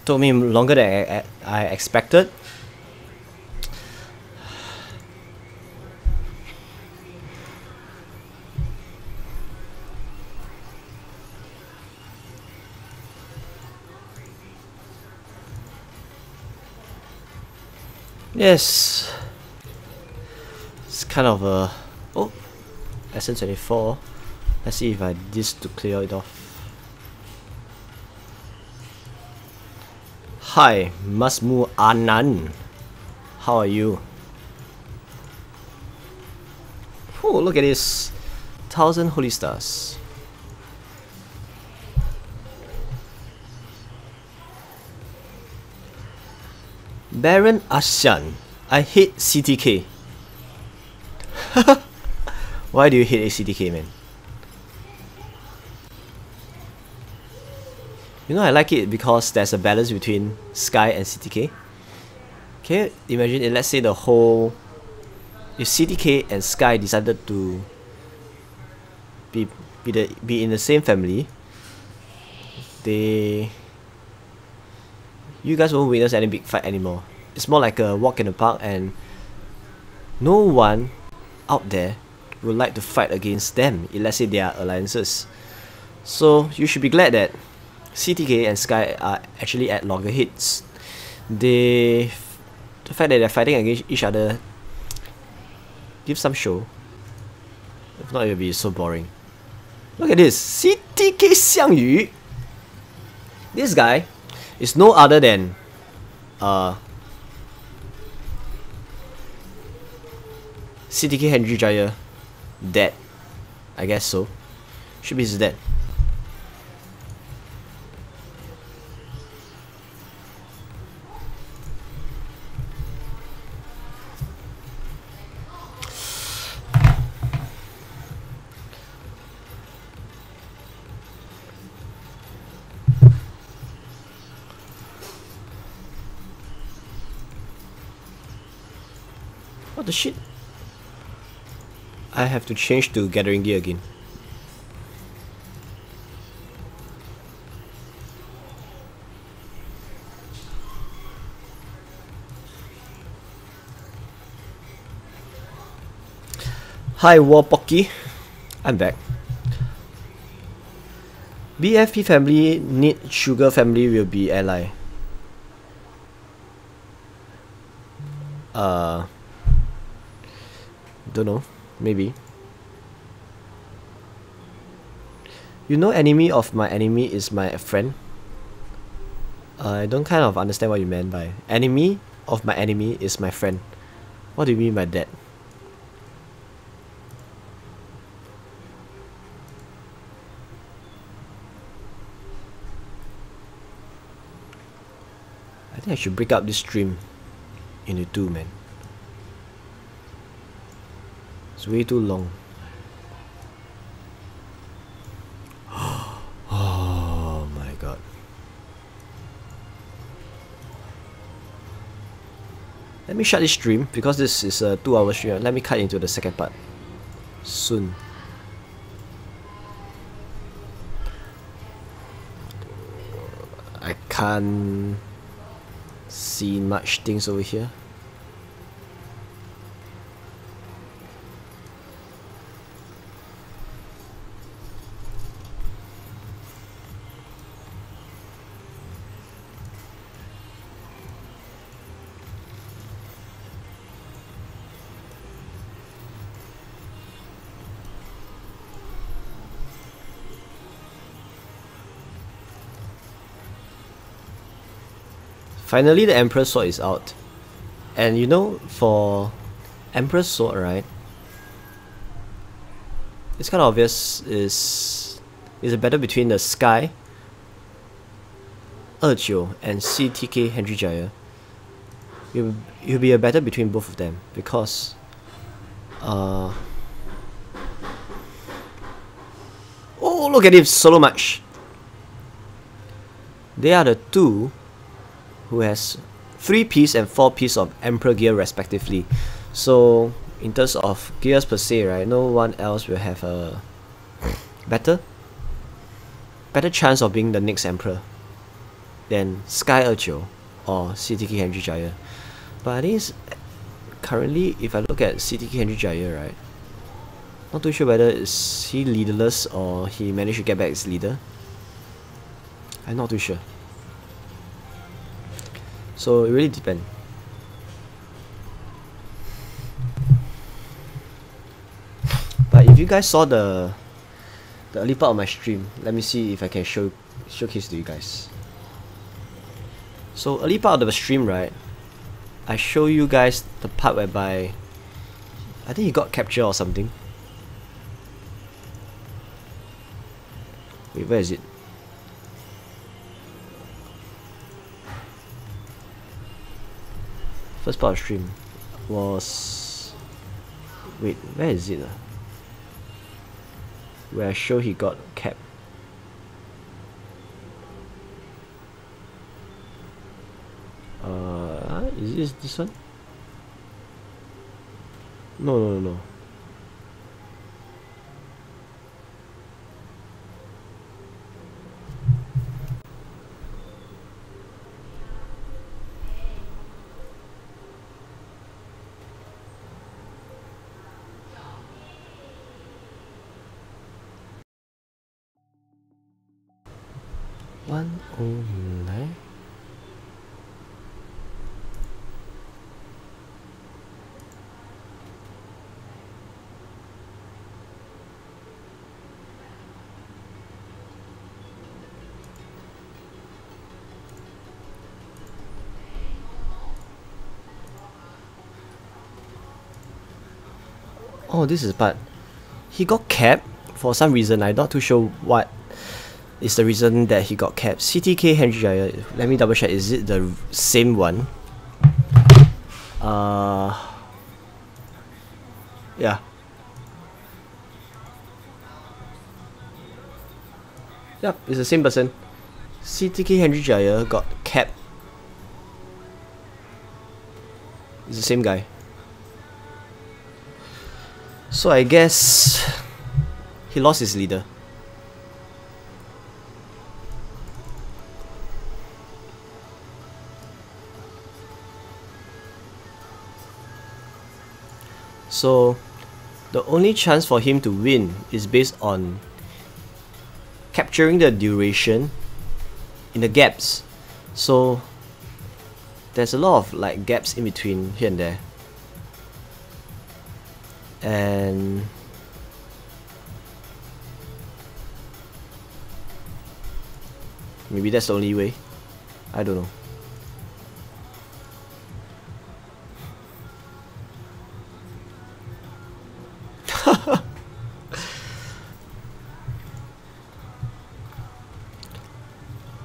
took me longer than I expected. Yes, it's kind of a SN24. Let's see if I did this to clear it off. Hi, Masmu Anand. How are you? Oh, look at this. 1,000 holy stars. Baron Ashan. I hate CTK. Why do you hate CTK, man? You know, I like it because there's a balance between Sky and CTK. Can you imagine it? Let's say if CTK and Sky decided to be in the same family, you guys won't witness any big fight anymore. It's more like a walk in the park, and no one out there would like to fight against them. Let's say they are alliances. So you should be glad that CTK and Sky are actually at loggerheads. The fact that they're fighting against each other gives some show. If not, it will be so boring. Look at this, CTK Xiangyu. This guy is no other than CTK Henry Jaya dad. I guess so. Should be his dad. What the shit? I have to change to gathering gear again. Hi Warpocky, I'm back. BFP family need sugar family will be ally. Don't know, maybe. You know, enemy of my enemy is my friend. I don't kind of understand what you meant by enemy of my enemy is my friend. What do you mean by that? I think I should break up this stream into two, man. It's way too long. Oh my god. Let me shut this stream because this is a 2-hour stream. Let me cut into the second part soon. I can't see much things over here. Finally, the Emperor's Sword is out. And you know, for Emperor's Sword, right? It's kind of obvious is a battle between the Sky, 29 and CTK Henry Jaya. it'll be a battle between both of them, because oh, look at him solo much. They are the two who has 3 piece and 4 piece of Emperor gear respectively. So in terms of gears per se, right, no one else will have a better chance of being the next Emperor than Sky Urcho or CTK Henry Jaya. But I think currently, if I look at CTK Henry Jaya, right, not too sure whether is he leaderless or he managed to get back his leader. I'm not too sure. So it really depends. But if you guys saw the early part of my stream, let me see if I can showcase to you guys. So early part of the stream, right, I show you guys the part whereby I think he got captured or something. Wait, where is it? First part of stream was, wait, where is it? Where I show he got capped. Is this one? No. $109. Oh, this is part. He got capped for some reason. I'm not too sure what is the reason that he got capped. CTK Henry Jaya. Let me double check. Is it the same one? Yeah. Yep, it's the same person. CTK Henry Jaya got capped. It's the same guy. So I guess he lost his leader. So the only chance for him to win is based on capturing the duration in the gaps. So there's a lot of like gaps in between here and there. And maybe that's the only way. I don't know.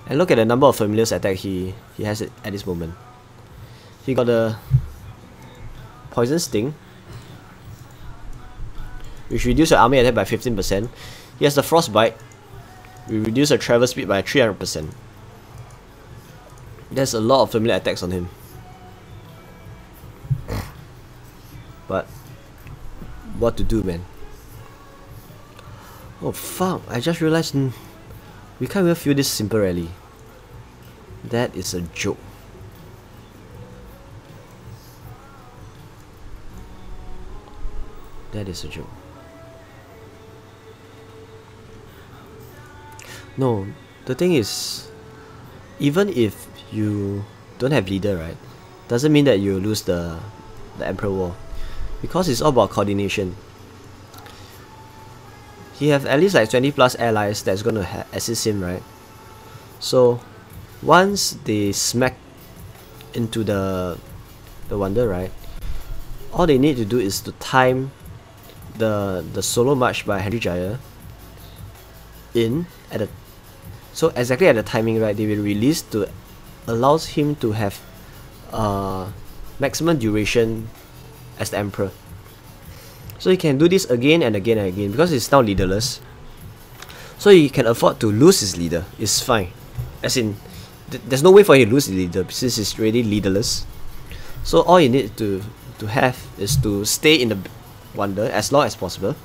And look at the number of familiars attack he has at this moment. He got the Poison Sting, which reduces your army attack by 15%. He has the Frostbite, we reduce the travel speed by 300%. There's a lot of familiar attacks on him. But what to do, man? Oh fuck, I just realized we can't even feel this simple rally. That is a joke. That is a joke. No, the thing is, even if you don't have leader, right, doesn't mean that you lose the Emperor War, because it's all about coordination. He have at least like 20 plus allies that's gonna assist him, right? So once they smack into the Wonder, right, all they need to do is to time the solo march by Henry Jaya in at so exactly at the timing, right, they will release to allows him to have maximum duration as the Emperor. So he can do this again and again and again because he's now leaderless. So he can afford to lose his leader. It's fine. As in, there's no way for him to lose his leader since he's already leaderless. So all you need to have is to stay in the Wonder as long as possible.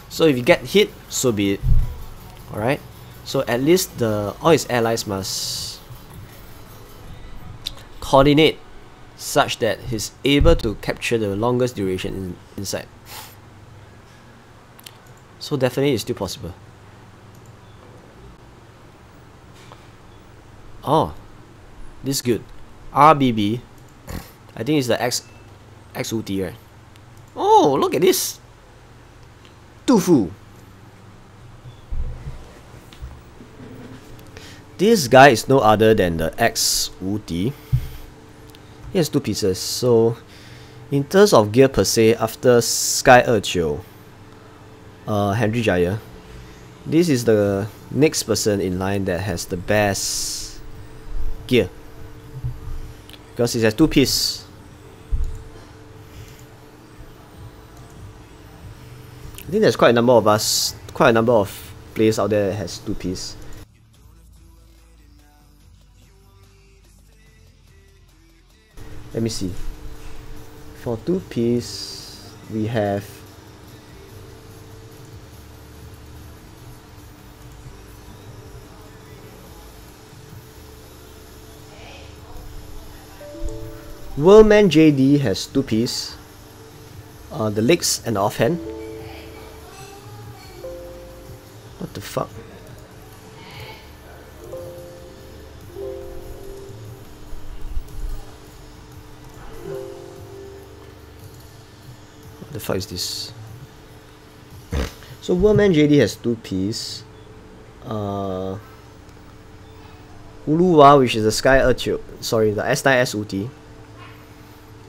So if you get hit, so be it. Alright? So at least all his allies must coordinate such that he's able to capture the longest duration inside. So definitely it's still possible. Oh, this is good. RBB. I think it's the XUT, right? Oh, look at this. Tufu. This guy is no other than the XUT. He has 2 pieces. So, in terms of gear per se, after Sky 29, Henry Jaya, this is the next person in line that has the best gear. Because he has 2 pieces. I think there's quite a number of players out there that has 2 pieces. Let me see. For 2 pieces, we have Worldman JD has 2 pieces. The legs and the offhand. What the fuck? What the fuck is this? So Worldman JD has 2 pieces. Uluwa, which is the Sky Urcho, sorry, the S9 SUT,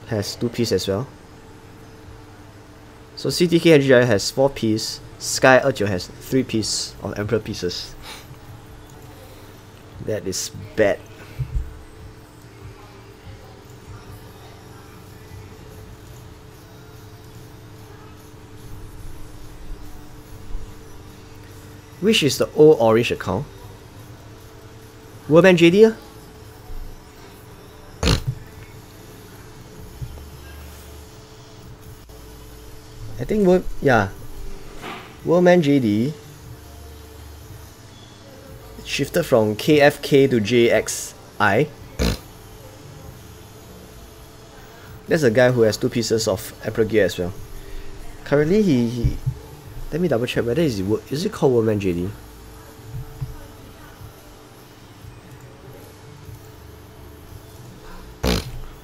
has 2 pieces as well. So CTK Henry Jaya has 4 pieces. Sky Urcho has 3 pieces of Emperor pieces. That is bad. Which is the old orange account? Worldman JD? I think Worldman JD shifted from KFK to JXI. That's a guy who has 2 pieces of Emperor gear as well. Currently he let me double check whether is it called Worldman JD?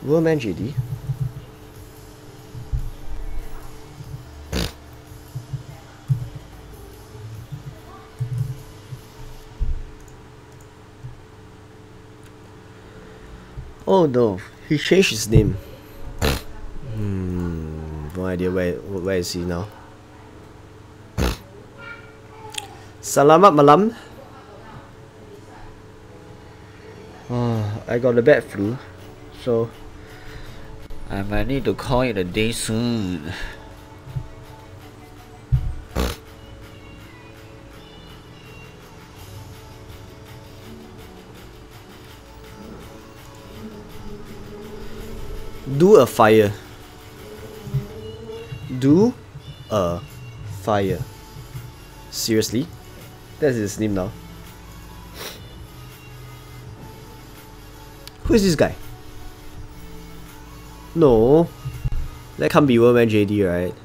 Worldman JD. Oh no, he changed his name. No idea where is he now. Salamat malam. I got a bad flu, so I might need to call it a day soon. Do a fire. Do a fire. Seriously? That's his name now. Who is this guy? No, that can't be Worldman JD, right?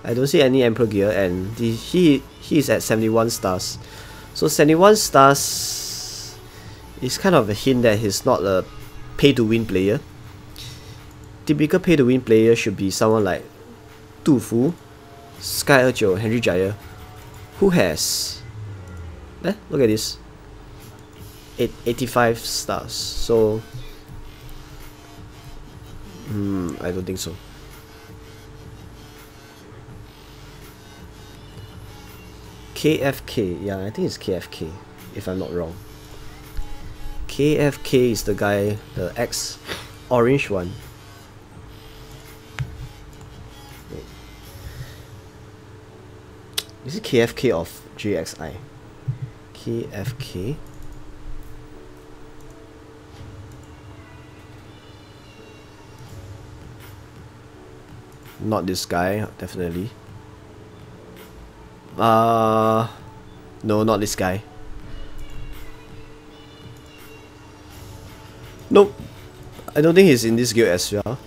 I don't see any Emperor gear, and he is at 71 stars. So 71 stars is kind of a hint that he's not a pay-to-win player. Typical pay-to-win player should be someone like Tu Fu, Sky Urcho, Henry Jaya, who has look at this, 85 stars. So I don't think so. KFK, yeah, I think it's KFK if I'm not wrong. KFK is the guy, the ex orange one. Is it KFK of JXI? KFK. Not this guy, definitely. No, not this guy. Nope. I don't think he's in this guild as well.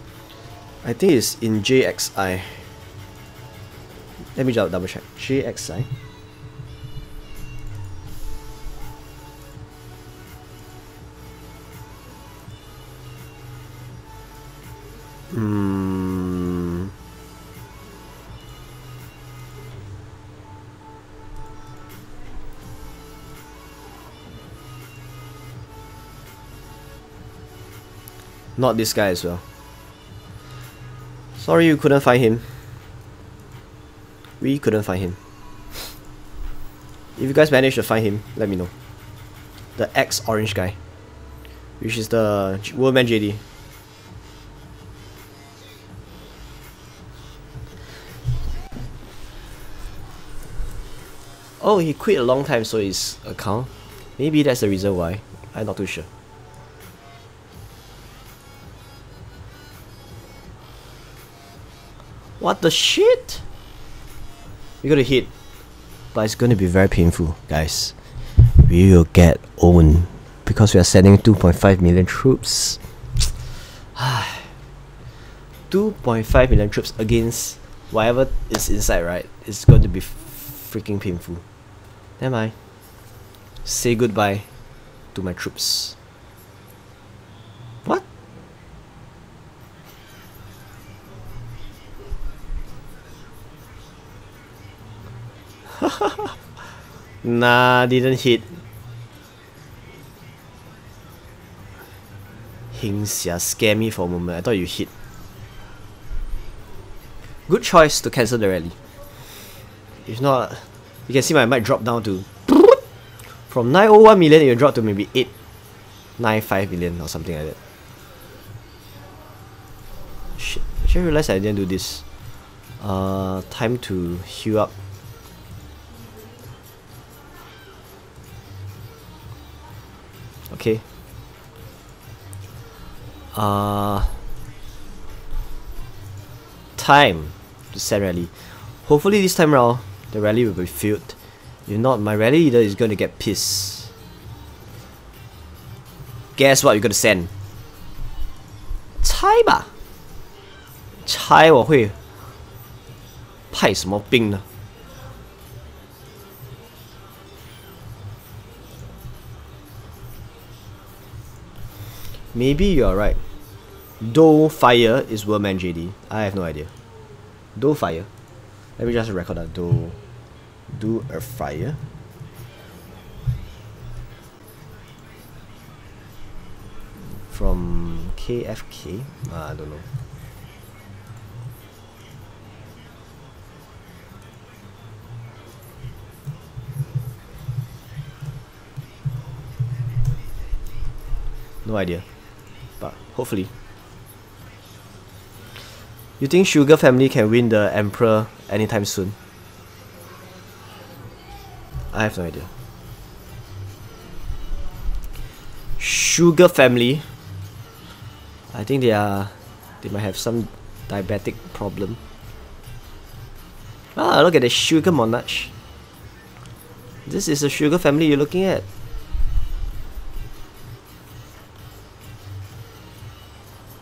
I think he's in JXI. Let me double check. JXI. Not this guy as well. Sorry you couldn't find him. We couldn't find him. If you guys managed to find him, let me know. The ex-orange guy, which is the Worldman JD. Oh, he quit a long time, so his account. Maybe that's the reason why. I'm not too sure. What the shit? We gotta hit. But it's gonna be very painful, guys. We will get owned. Because we are sending 2.5 million troops. 2.5 million troops against whatever is inside, right? It's going to be freaking painful. Never mind. Say goodbye to my troops. What? Nah, didn't hit. Hingxia scared me for a moment. I thought you hit. Good choice to cancel the rally. If not, you can see my mic drop down to from 901 million, it will drop to maybe 895 million or something like that. Shit, I just realized I didn't do this. Time to heal up. Okay. Time to send rally. Hopefully this time around the rally will be filled. If not, my rally leader is going to get pissed. Guess what you're going to send? 猜吧，猜我会派什么兵呢？ Maybe you're right. Though fire is Worldman JD. I have no idea. Though fire. Let me just record that. Do a fire. From KFK. I don't know. No idea. But hopefully. You think Sugar family can win the Emperor anytime soon? I have no idea. Sugar family. I think they might have some diabetic problem. Ah, look at the Sugar Monarch. This is the Sugar family you're looking at.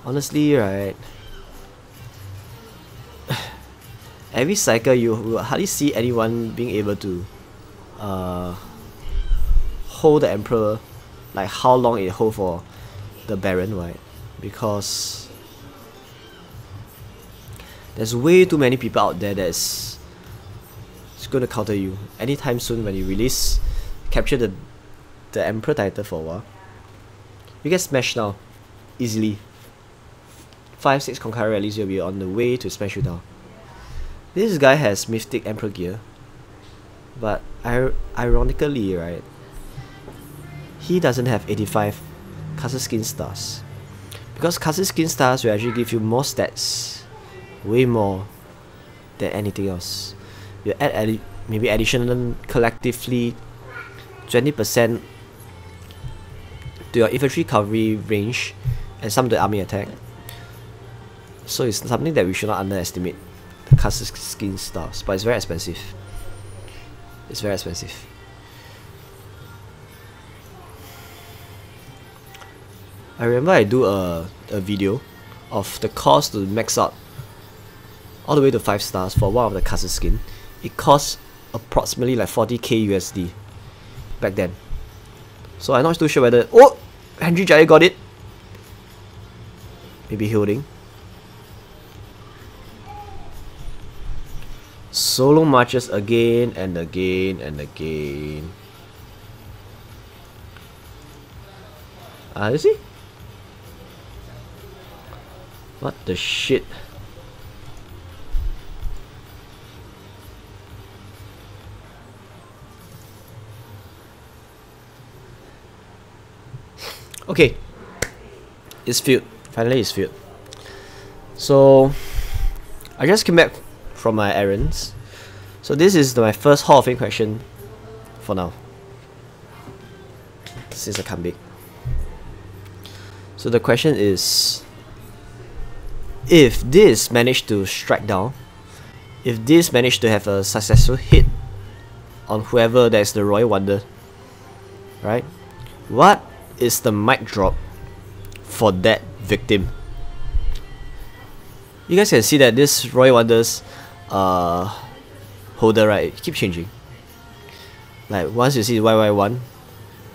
Honestly, right, every cycle you will hardly see anyone being able to hold the Emperor, like how long it hold for the Baron, right? Because there's way too many people out there that's going to counter you anytime soon. When you release, capture the Emperor title for a while, you get smashed now easily. 5-6 concurrent rallies, you'll be on the way to smash you down. This guy has Mythic Emperor gear, but ironically, right, he doesn't have 85 Castle Skin stars. Because Castle Skin stars will actually give you more stats, way more than anything else. You add maybe additional collectively 20% to your infantry cavalry range and some to the army attack. So it's something that we should not underestimate, the Kazakhstan styles, but it's very expensive. It's very expensive. I remember I do a video of the cost to max out all the way to 5 stars for one of the Kazakhstan. It costs approximately like 40k USD back then. So I'm not too sure whether... Oh! Henry Jaya got it! Maybe holding. Solo marches again and again and again. Is he? What the shit? Okay, it's filled. Finally, it's filled. So I just came back from my errands. So this is my first Hall of Fame question for now, since I come back. So the question is, if this managed to strike down, if this managed to have a successful hit on whoever that is the Royal Wonder, right? What is the mic drop for that victim? You guys can see that this Royal Wonders holder, right, it keeps changing. Like once you see YY1,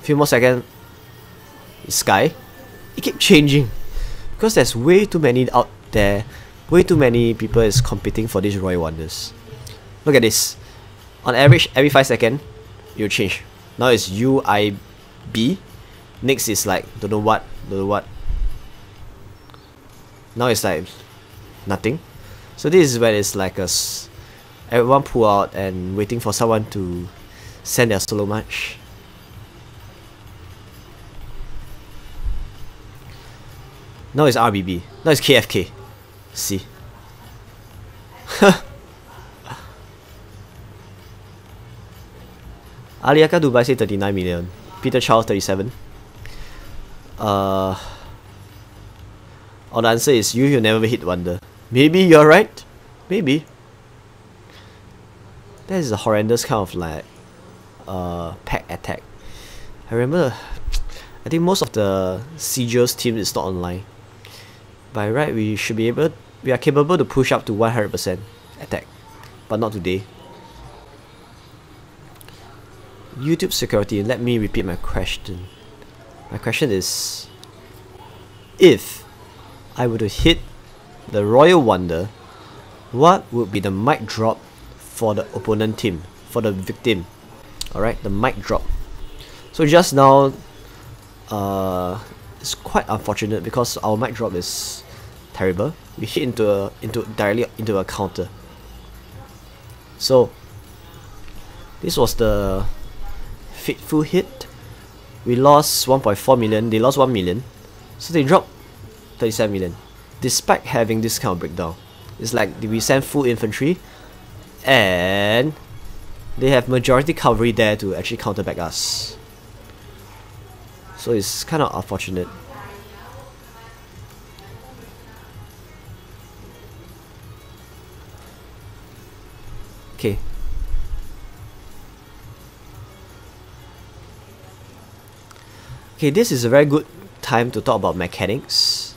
few more seconds, Sky, it keeps changing because there's way too many out there, way too many people is competing for these Royal Wonders. Look at this. On average, every 5 seconds, you change. Now it's UIB. Next is like don't know what. Now it's like nothing. So this is when it's like everyone pull out and waiting for someone to send their solo march. Now it's RBB. Now it's KFK. See. Aliaka Dubai say 39 million. Peter Charles 37. Or the answer is you'll never hit Wonder. Maybe you're right. Maybe. That is a horrendous kind of like pack attack. I remember, I think most of the Siegel's team is not online. By right, we are capable to push up to 100% attack, but not today. YouTube security, let me repeat my question. My question is, if I were to hit the Royal Wonder, what would be the mic drop for the opponent team, for the victim? Alright, the mic drop. So just now, it's quite unfortunate because our mic drop is terrible. We hit directly into a counter. So this was the fateful hit. We lost 1.4 million, they lost 1 million. So they dropped 37 million. Despite having this kind of breakdown. It's like we send full infantry and they have majority cavalry there to actually counter back us. So it's kind of unfortunate. Okay. Okay, this is a very good time to talk about mechanics.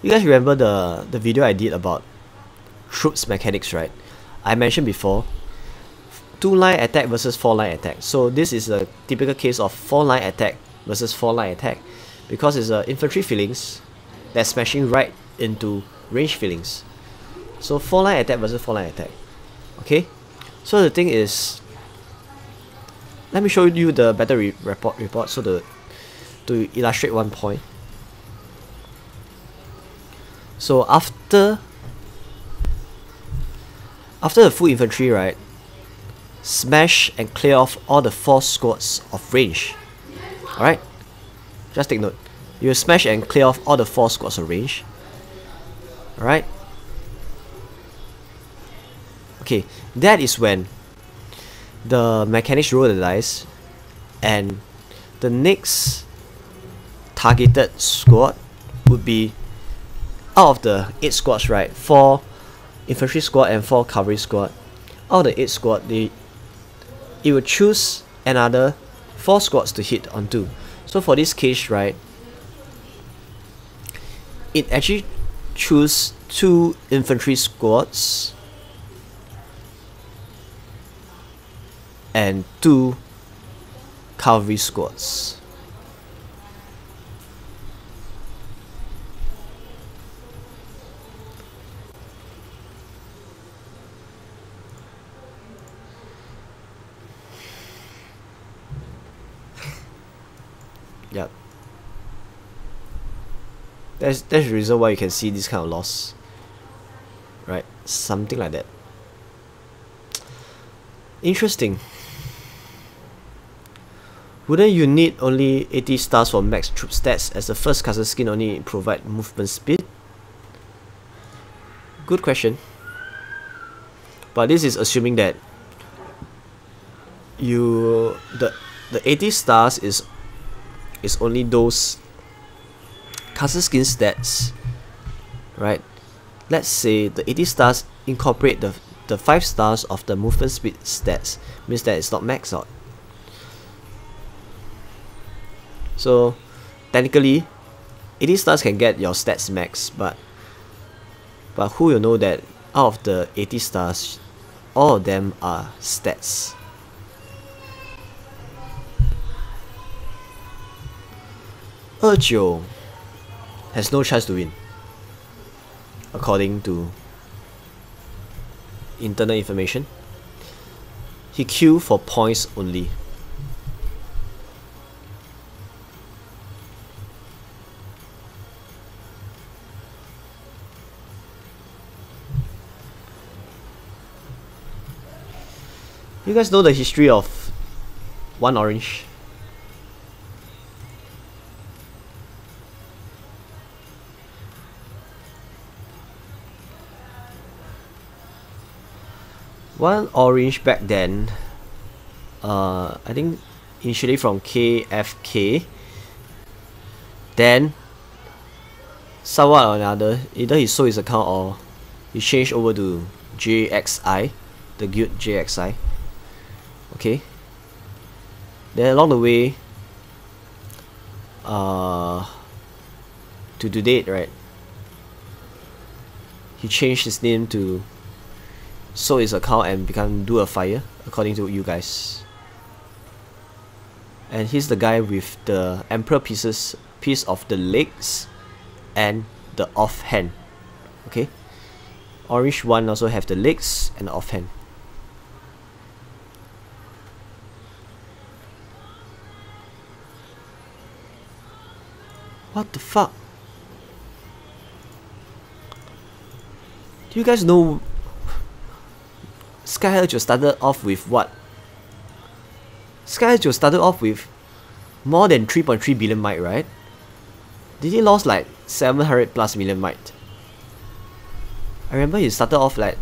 You guys remember the video I did about troops mechanics, right? I mentioned before, 2-line attack versus 4-line attack. So this is a typical case of 4-line attack versus 4-line attack because it's infantry fillings that's smashing right into range fillings. So 4-line attack versus 4-line attack. Okay, so the thing is, let me show you the battle report so to illustrate one point. So after the full infantry, right, smash and clear off all the 4 squads of range. Alright, just take note. You smash and clear off all the 4 squads of range. Alright. Okay, that is when the mechanics roll the dice, and the next targeted squad would be, out of the 8 squads, right, 4 infantry squad and 4 cavalry squad. Out of the 8 squad, it will choose another 4 squads to hit onto. So for this case, right, it actually choose 2 infantry squads and 2 cavalry squads. Yep. That's the reason why you can see this kind of loss. Right? Something like that. Interesting. Wouldn't you need only 80 stars for max troop stats, as the first custom skin only provide movement speed? Good question. But this is assuming that the 80 stars is only those custom skin stats, right? Let's say the 80 stars incorporate the 5 stars of the movement speed stats, means that it's not maxed out. So technically 80 stars can get your stats max, but who will know that out of the 80 stars, all of them are stats. Erjo has no chance to win, according to internal information. He queued for points only. You guys know the history of 1 orange? One orange back then, I think initially from KFK, then somewhat or another, either he sold his account or he changed over to JXI, the guild JXI. Okay. Then along the way, to date, right, he changed his name to, sold his account and become Do a Fire, according to you guys. And he's the guy with the Emperor piece of the legs and the offhand. Okay, orange one also have the legs and the offhand. What the fuck? Do you guys know Sky Erjo started off with what? Sky Erjo started off with more than 3.3 billion might, right? Did he lost like 700 plus million might? I remember he started off like,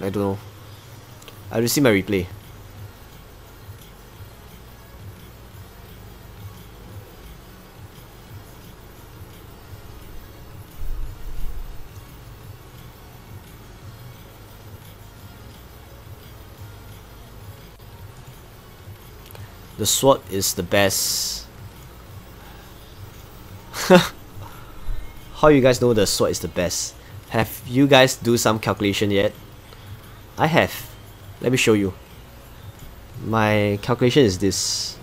I don't know. I will see my replay. The sword is the best. How you guys know the sword is the best? Have you guys do some calculation yet? I have. Let me show you. My calculation is this.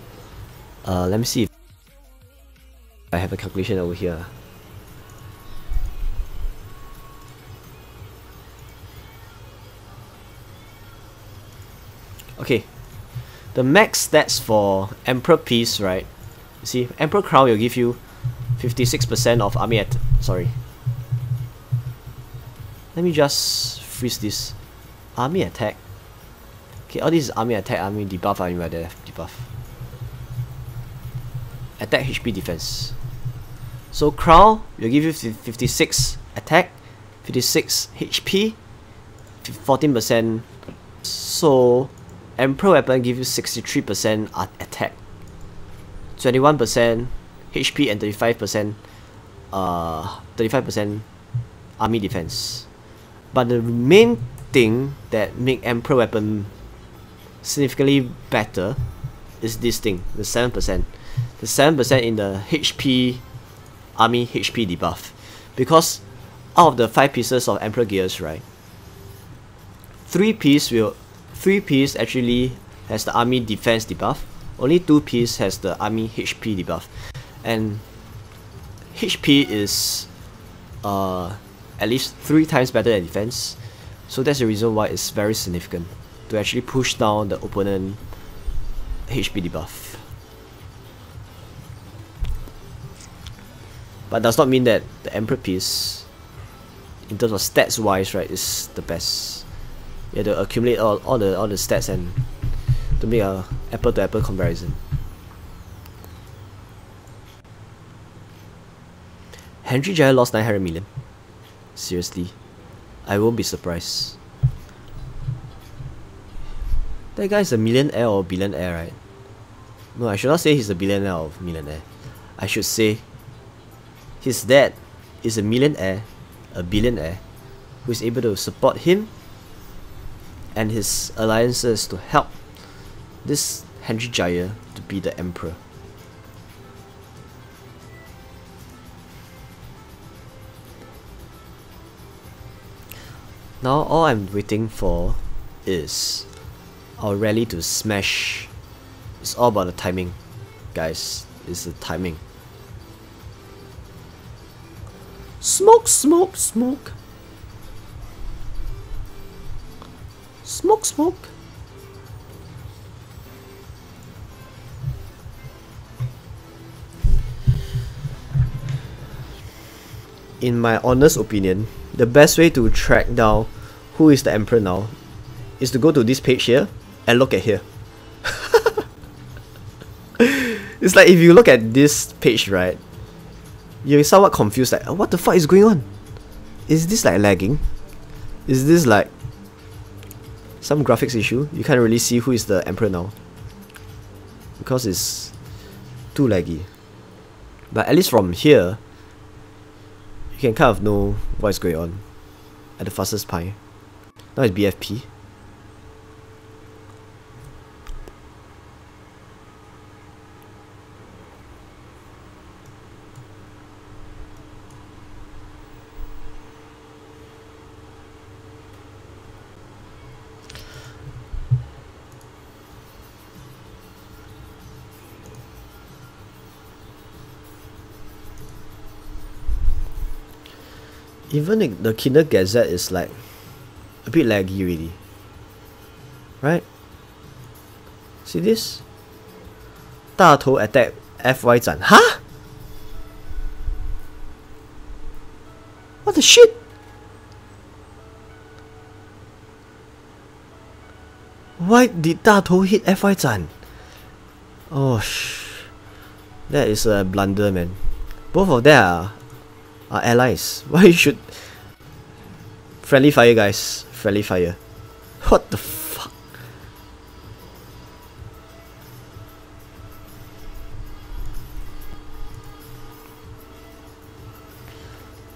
Let me see if I have a calculation over here. Okay. The max stats for Emperor piece, right? You see, Emperor Crown will give you 56% of army sorry. Let me just freeze this. Army attack. Okay, all this is army attack, army debuff, army debuff. Attack, HP, defense. So Crown will give you 56 attack, 56 HP, 14% So Emperor weapon give you 63% attack, 21% HP and 35% army defense. But the main thing that make Emperor weapon significantly better is this thing, the 7%. The 7% in the HP army HP debuff. Because out of the 5 pieces of Emperor gears, right, 3 piece actually has the army defense debuff. Only 2 piece has the army HP debuff. And HP is at least 3 times better than defense. So that's the reason why it's very significant to actually push down the opponent HP debuff. But does not mean that the Emperor piece, in terms of stats wise, right, is the best. You have to accumulate all the stats and to make a apple to apple comparison. Henry Jaya lost 900 million. Seriously, I won't be surprised. That guy is a millionaire or billionaire, right? No, I should not say he's a billionaire or millionaire. I should say his dad is a millionaire, a billionaire, who is able to support him and his alliances to help this Henry Jaya to be the emperor. Now all I'm waiting for is our rally to smash. It's all about the timing, guys. It's the timing. Smoke, smoke, smoke. Smoke, smoke. In my honest opinion, the best way to track down who is the emperor now is to go to this page here and look at here. It's like if you look at this page, right, you're somewhat confused, like, what the fuck is going on? Is this like lagging? Is this like some graphics issue? You can't really see who is the emperor now because it's too laggy. But at least from here, you can kind of know what is going on at the fastest pie. Now it's BFP. Even the Kinder Gazette is like a bit laggy really. Right? See this? 大头 attack FY 斩. Huh? What the shit? Why did 大头 hit FY 斩? Oh that is a blunder, man. Both of them are allies. Why you should friendly fire, guys? Friendly fire. What the fuck?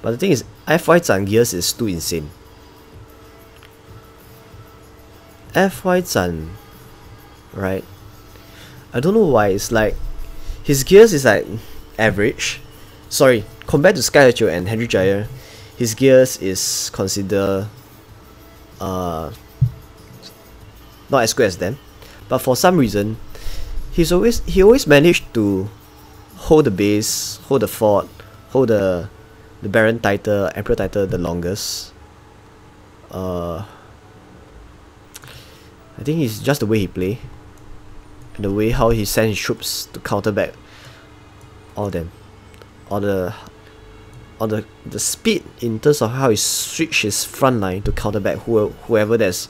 But the thing is, FY 斩 gears is too insane. FY 斩, right? I don't know why. It's like his gears is like average. Sorry, compared to Sky Lecture and Henry Jaya, his gears is considered not as good as them. But for some reason, he always managed to hold the base, hold the fort, hold the Baron title, Emperor title the longest. I think it's just the way he play and the way how he sends his troops to counter back all of them. Or the speed in terms of how he switch his front line to counter back whoever that's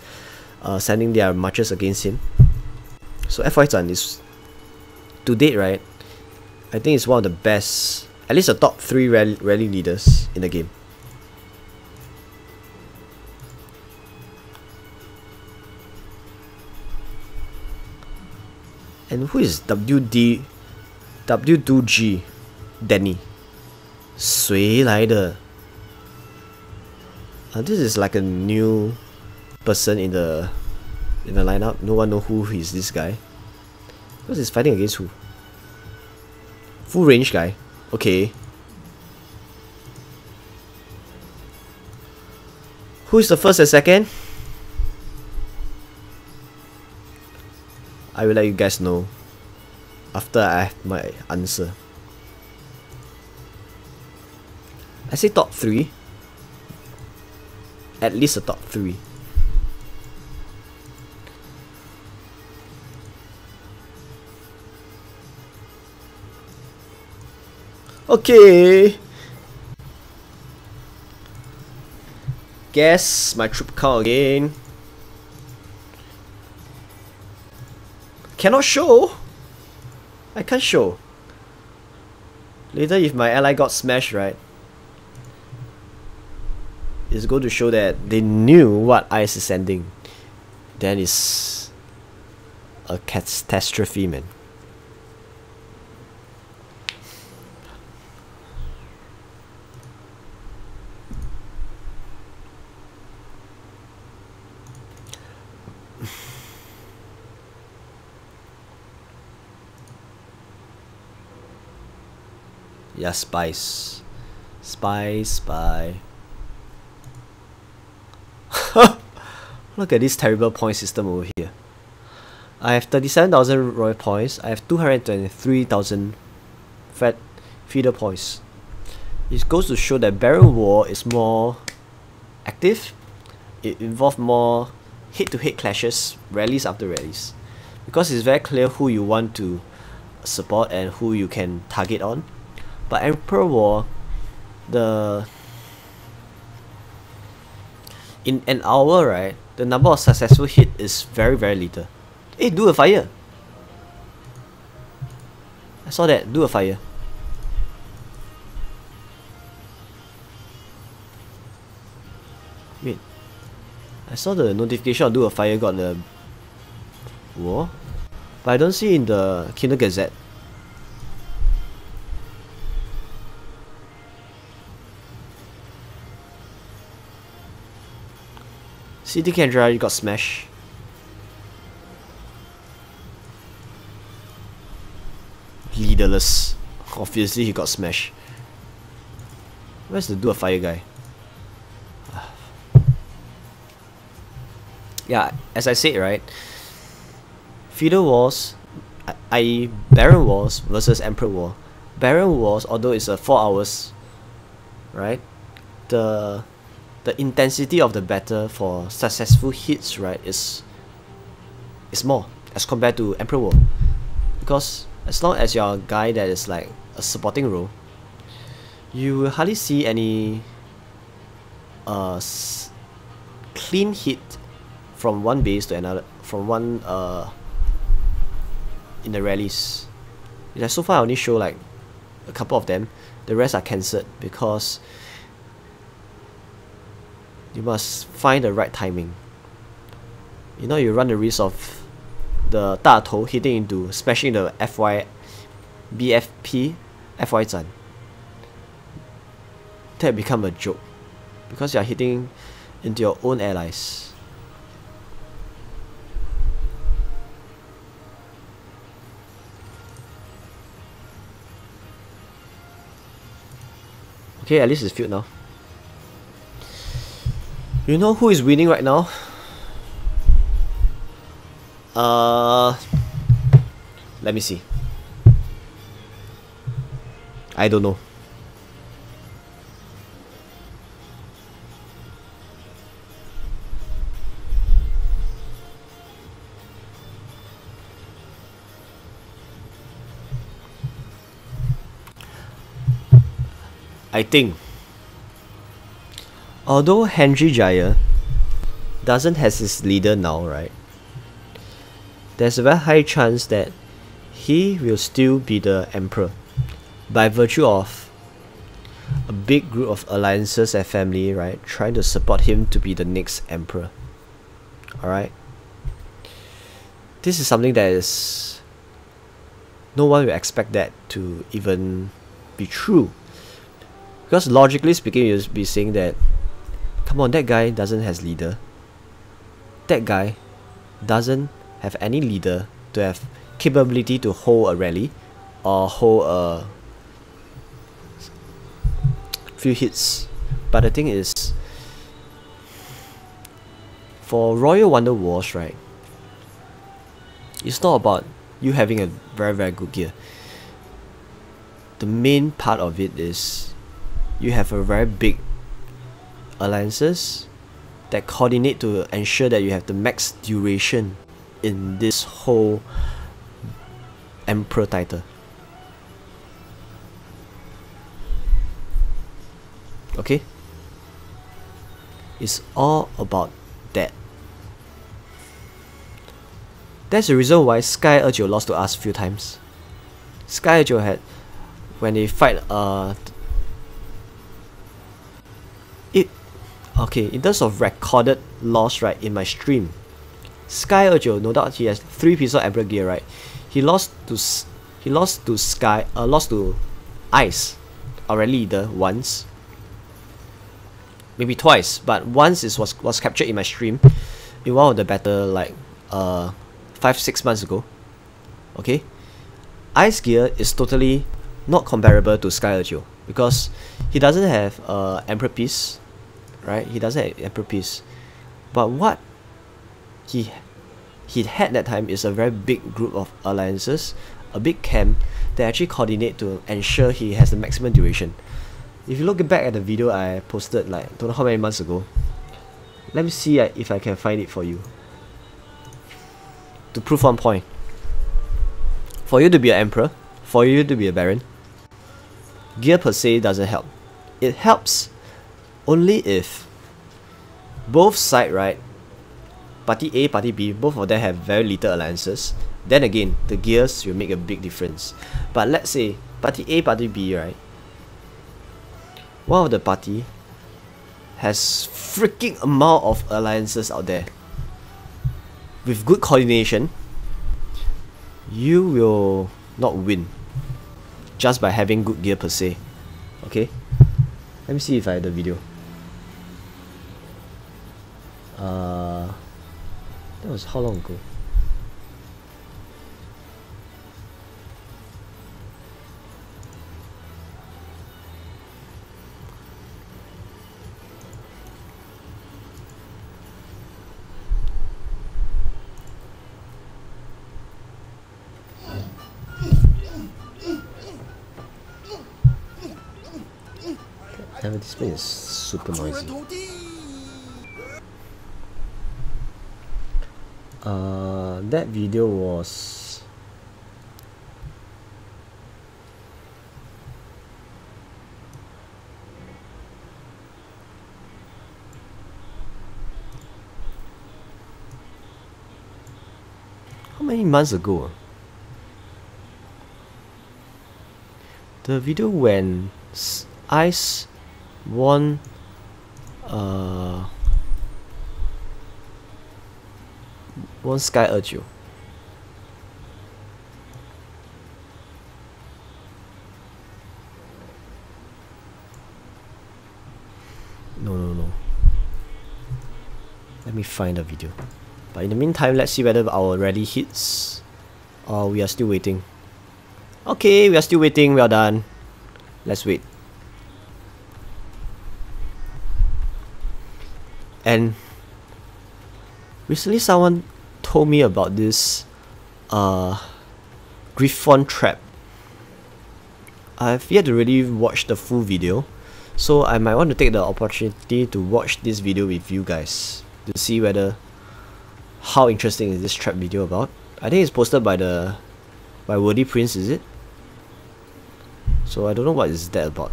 sending their marches against him. So FY 斩 is, to date, right, I think it's one of the best, at least the top 3 rally leaders in the game. And who is W2G Danny? 谁来的? This is like a new person in the lineup. No one know who is this guy. Because he's fighting against who? Full range guy. Okay. Who is the first and second? I will let you guys know after I have my answer. I say top 3. At least a top 3. Okay. Guess my troop count again. Cannot show. I can't show. Later if my ally got smashed, right, it's going to show that they knew what ice is sending. Then it's a catastrophe, man. Yeah, spice. Spy. Look at this terrible point system over here. I have 37,000 royal points. I have 223,000 feeder points. It goes to show that Baron War is more active. It involves more head-to-head clashes, rallies after rallies. Because it's very clear who you want to support and who you can target on. But Emperor War, in an hour, right, the number of successful hit is very, very little. Hey, do a fire. I saw that. Do a fire. Wait. I saw the notification of do a fire got the war, but I don't see in the Kindle Gazette. CT Kendra got smashed. Leaderless. Obviously he got smashed. Where's the do a fire guy? Yeah, as I said, right, Feudal Wars, i.e. Baron Wars versus Emperor War. Baron Wars, although it's a 4 hours, right, the intensity of the battle for successful hits, right, is more as compared to Emperor War. Because as long as you're a guy that is like a supporting role, you will hardly see any clean hit from one base to another, from one in the rallies. Like so far I only show like a couple of them. The rest are cancelled because you must find the right timing. You know, you run the risk of the 大头 hitting into smashing the BFP FY 战. That become a joke because you are hitting into your own allies. Okay, at least it's filled now. You know who is winning right now? Let me see. I don't know. I think, although Henry Jaya doesn't have his leader now, right, there's a very high chance that he will still be the emperor by virtue of a big group of alliances and family, right, trying to support him to be the next emperor. Alright, this is something that is no one will expect that to even be true. Because logically speaking, you'll be saying that, come on, that guy doesn't have leader. That guy doesn't have any leader to have capability to hold a rally or hold a few hits. But the thing is, for Royal Wonder Wars, right, it's not about you having a very, very good gear. The main part of it is you have a very big alliances that coordinate to ensure that you have the max duration in this whole Emperor title. Okay? It's all about that. That's the reason why Sky Erjo lost to us a few times. Sky Erjo had, when they fight okay, in terms of recorded loss, right, in my stream, Sky Erjo, no doubt he has 3 pieces of Emperor gear, right? He lost to Ice, our leader, once, maybe twice, but once it was captured in my stream in one of the battle, like 5-6 months ago. Okay, Ice gear is totally not comparable to Sky Erjo because he doesn't have Emperor piece, right? He doesn't have Emperor piece, but what he had that time is a very big group of alliances, a big camp that actually coordinate to ensure he has the maximum duration. If you look back at the video I posted like don't know how many months ago, let me see if I can find it for you to prove one point. For you to be an Emperor, for you to be a Baron, gear per se doesn't help. It helps only if both sides, right, Party A, Party B, both of them have very little alliances. Then again, the gears will make a big difference. But let's say Party A, Party B, right, one of the party has freaking amount of alliances out there. With good coordination, you will not win just by having good gear per se. Okay? Let me see if I have the video. That was how long ago? The display is super noisy. That video was how many months ago? The video when Ice won Sky Erjo. No. Let me find the video. But in the meantime, let's see whether our rally hits or we are still waiting. Okay, we are still waiting. We are done. Let's wait. And recently someone told me about this Griffon trap. I've yet to really watch the full video, so I might want to take the opportunity to watch this video with you guys to see whether how interesting is this trap video about. I think it's posted by Wordy Prince, is it? So I don't know what is that about,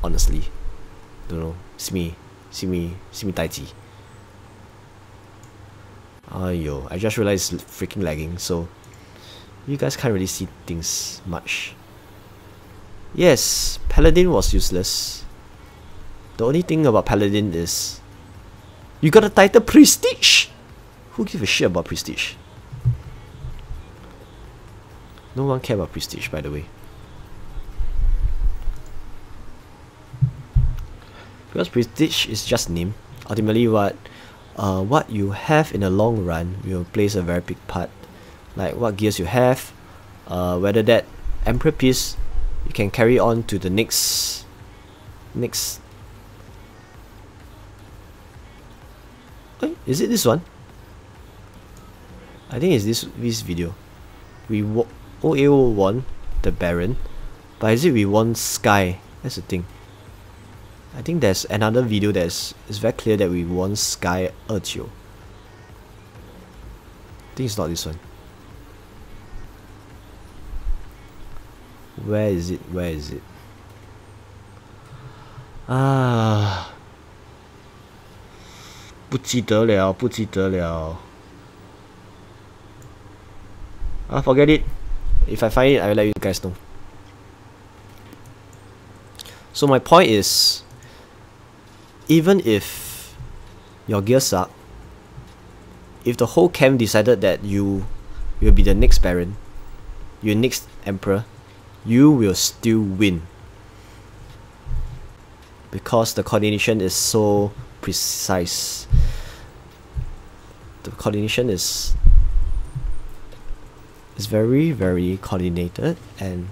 honestly. Don't know. It's me. See me taiji. Aiyo, I just realized it's freaking lagging, so you guys can't really see things much. Yes, Paladin was useless. The only thing about Paladin is you got a title Prestige. Who gives a shit about Prestige? No one care about prestige, by the way. Because prestige is just name. Ultimately, what you have in the long run will plays a very big part. Like what gears you have, whether that Emperor piece you can carry on to the next. Is it this one? I think it's this video. OAO won the Baron, but is it we won Sky? That's the thing. I think there's another video it's very clear that we won Sky 29. I think it's not this one. Where is it? Where is it? Ah, 不记得了，不记得了。Forget it. If I find it, I will let you guys know. So my point is, even if your gear suck, if the whole camp decided that you will be the next Baron, your next Emperor, you will still win. Because the coordination is so precise. The coordination is very, very coordinated, and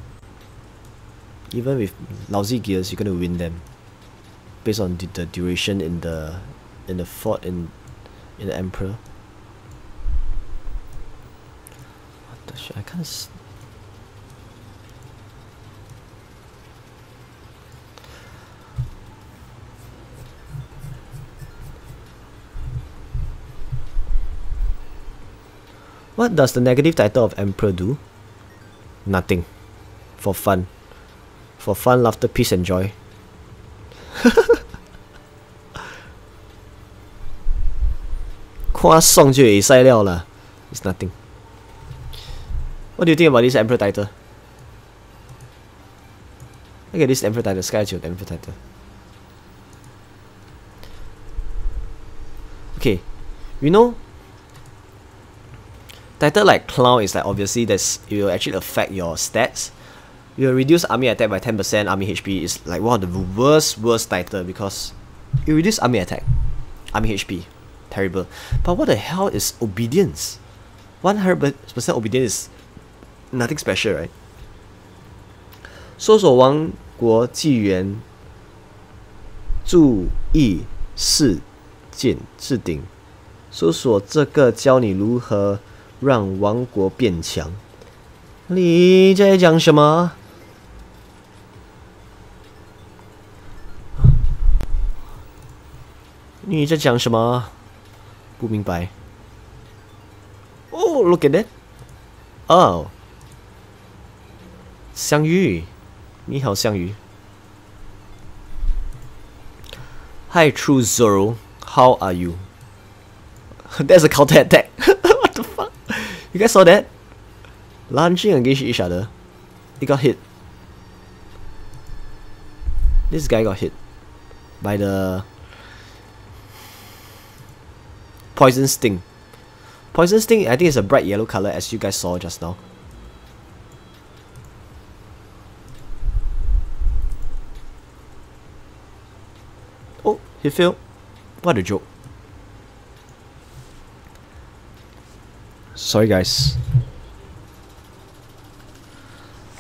even with lousy gears, you're gonna win them based on the duration in the fort in the Emperor. What the shit? I can't. What does the negative title of Emperor do? Nothing. For fun. For fun, laughter, peace, and joy. It's nothing. What do you think about this Emperor title? Look at this Emperor title, Sky Emperor title. Okay, we know title like Clown is like obviously it will actually affect your stats. You will reduce army attack by 10%, army HP is like one of the worst title because you reduce army attack, army HP, terrible. But what the hell is obedience? 100% obedience is nothing special, right? 搜索王国纪元注意事件置顶，搜索这个教你如何让王国变强。你在讲什么？你在讲什么？不明白。Oh, look at that. Oh. 香芋，你好，香芋。Hi, True Zoro. How are you? That's a counter attack. What the fuck? You guys saw that? Launching against each other. It got hit. This guy got hit by the Poison Sting. Poison Sting, I think it's a bright yellow color as you guys saw just now. Oh, he failed. What a joke. Sorry guys.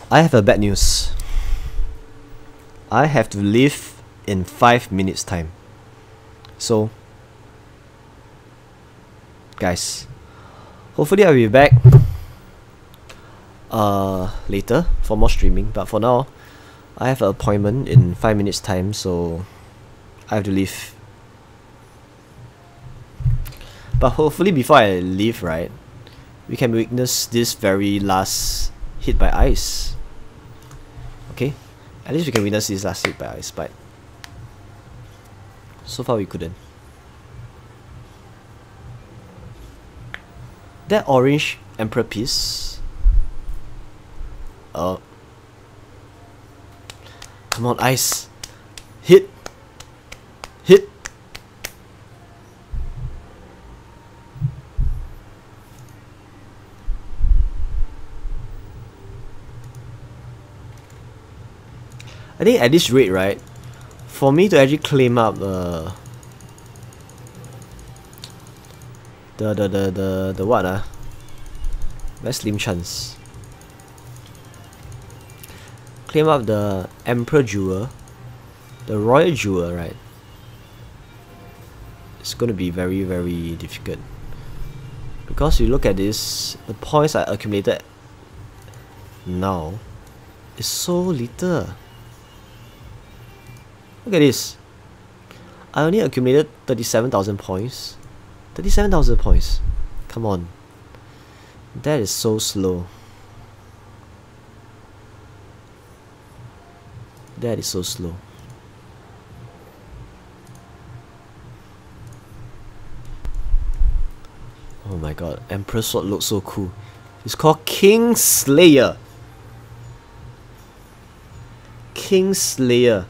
I have a bad news. I have to leave in 5 minutes time. So guys, hopefully I'll be back later for more streaming, but for now I have an appointment in 5 minutes time, so I have to leave. But hopefully before I leave, right, we can witness this very last hit by ice. Okay, at least we can witness this last hit by ice, but so far we couldn't. That orange Emperor piece. Come on, ice. Hit. Hit. I think at this rate, right, for me to actually claim up the what very slim chance. Claim up the Emperor Jewel, the Royal Jewel, right? It's gonna be very, very difficult. Because you look at this, the points I accumulated now is so little. Look at this. I only accumulated 37,000 points. 37,000 points. Come on. That is so slow. That is so slow. Oh my god, Emperor Sword looks so cool. It's called Kingslayer. Kingslayer.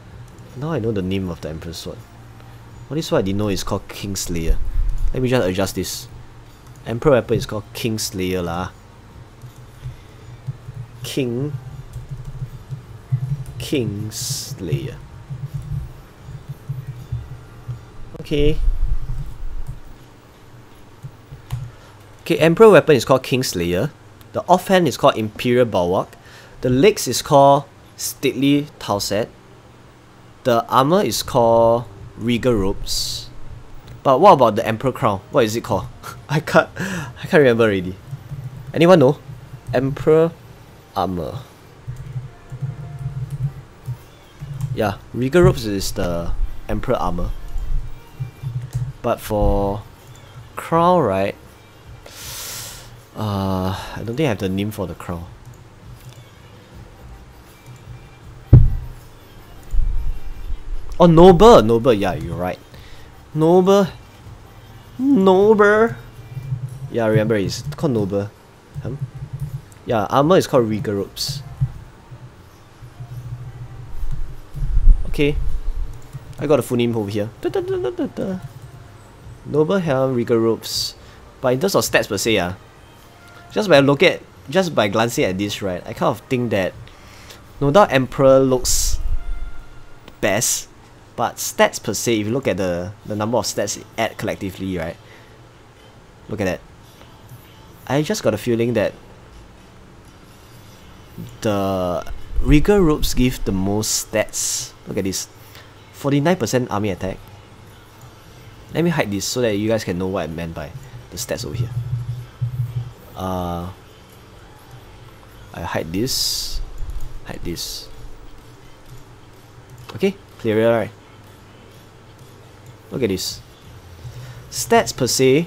Now I know the name of the Emperor Sword. What is what I didn't know it's called Kingslayer. Let me just adjust this. Emperor weapon is called Kingslayer lah. Kingslayer. Okay. Okay, Emperor weapon is called Kingslayer. The offhand is called Imperial Bulwark. The legs is called Stately Tauset. The armor is called Regal Robes. But what about the Emperor Crown? What is it called? I can't remember already. Anyone know? Emperor armor. Yeah, Regal Robes is the Emperor armor. But for crown, right? I don't think I have the name for the crown. Oh, noble, yeah, you're right. Noble. Yeah, I remember it's called noble. Yeah, armor is called Regal Robes. Okay, I got a full name over here. Noble helm, Regal Robes. But in terms of stats per se, just by glancing at this, right, I kind of think that no doubt Emperor looks best, but stats per se, if you look at the number of stats it add collectively, right, look at that. I just got a feeling that the Regal Robes give the most stats. Look at this, 49% army attack. Let me hide this so that you guys can know what I meant by the stats over here. I hide this. Okay, clear, right? Look at this. Stats per se,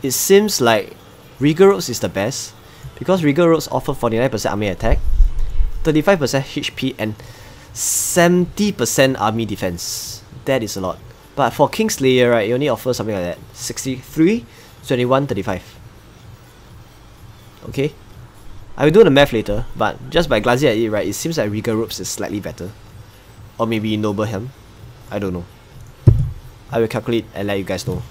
it seems like Regal Robes is the best because Regal Robes offer 49% army attack, 35% HP, and 70% army defense. That is a lot. But for Kingslayer, right, it only offers something like that. 63, 21, 35. Okay? I will do the math later, but just by glancing at it, right, it seems like Regal Robes is slightly better. Or maybe Noble Helm. I don't know. I will calculate and let you guys know.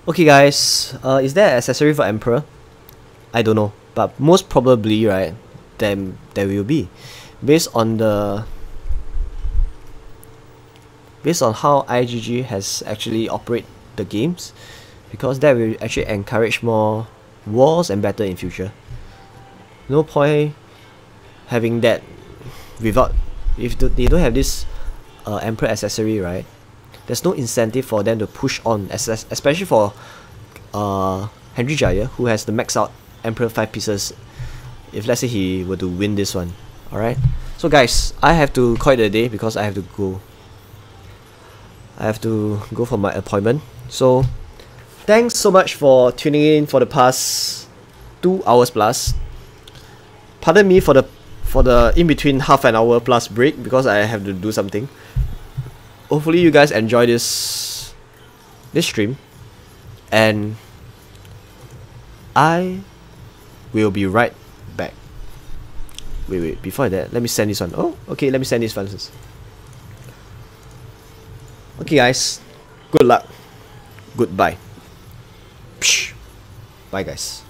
Okay guys, is there an accessory for Emperor? I don't know, but most probably, right, then there will be. Based on how IGG has actually operate the games, because that will actually encourage more wars and battle in future. No point having that without, if they don't have this Emperor accessory, right, there's no incentive for them to push on, especially for Henry Jaya, who has the max out Emperor 5 pieces if let's say he were to win this one. Alright, so guys, I have to call it a day because I have to go for my appointment. So thanks so much for tuning in for the past 2 hours plus. Pardon me for the in between half an hour plus break because I have to do something. Hopefully you guys enjoy this stream, and I will be right back. Wait, before that, let me send this one. Oh, okay, let me send this one first. Okay guys, good luck. Goodbye. Bye guys.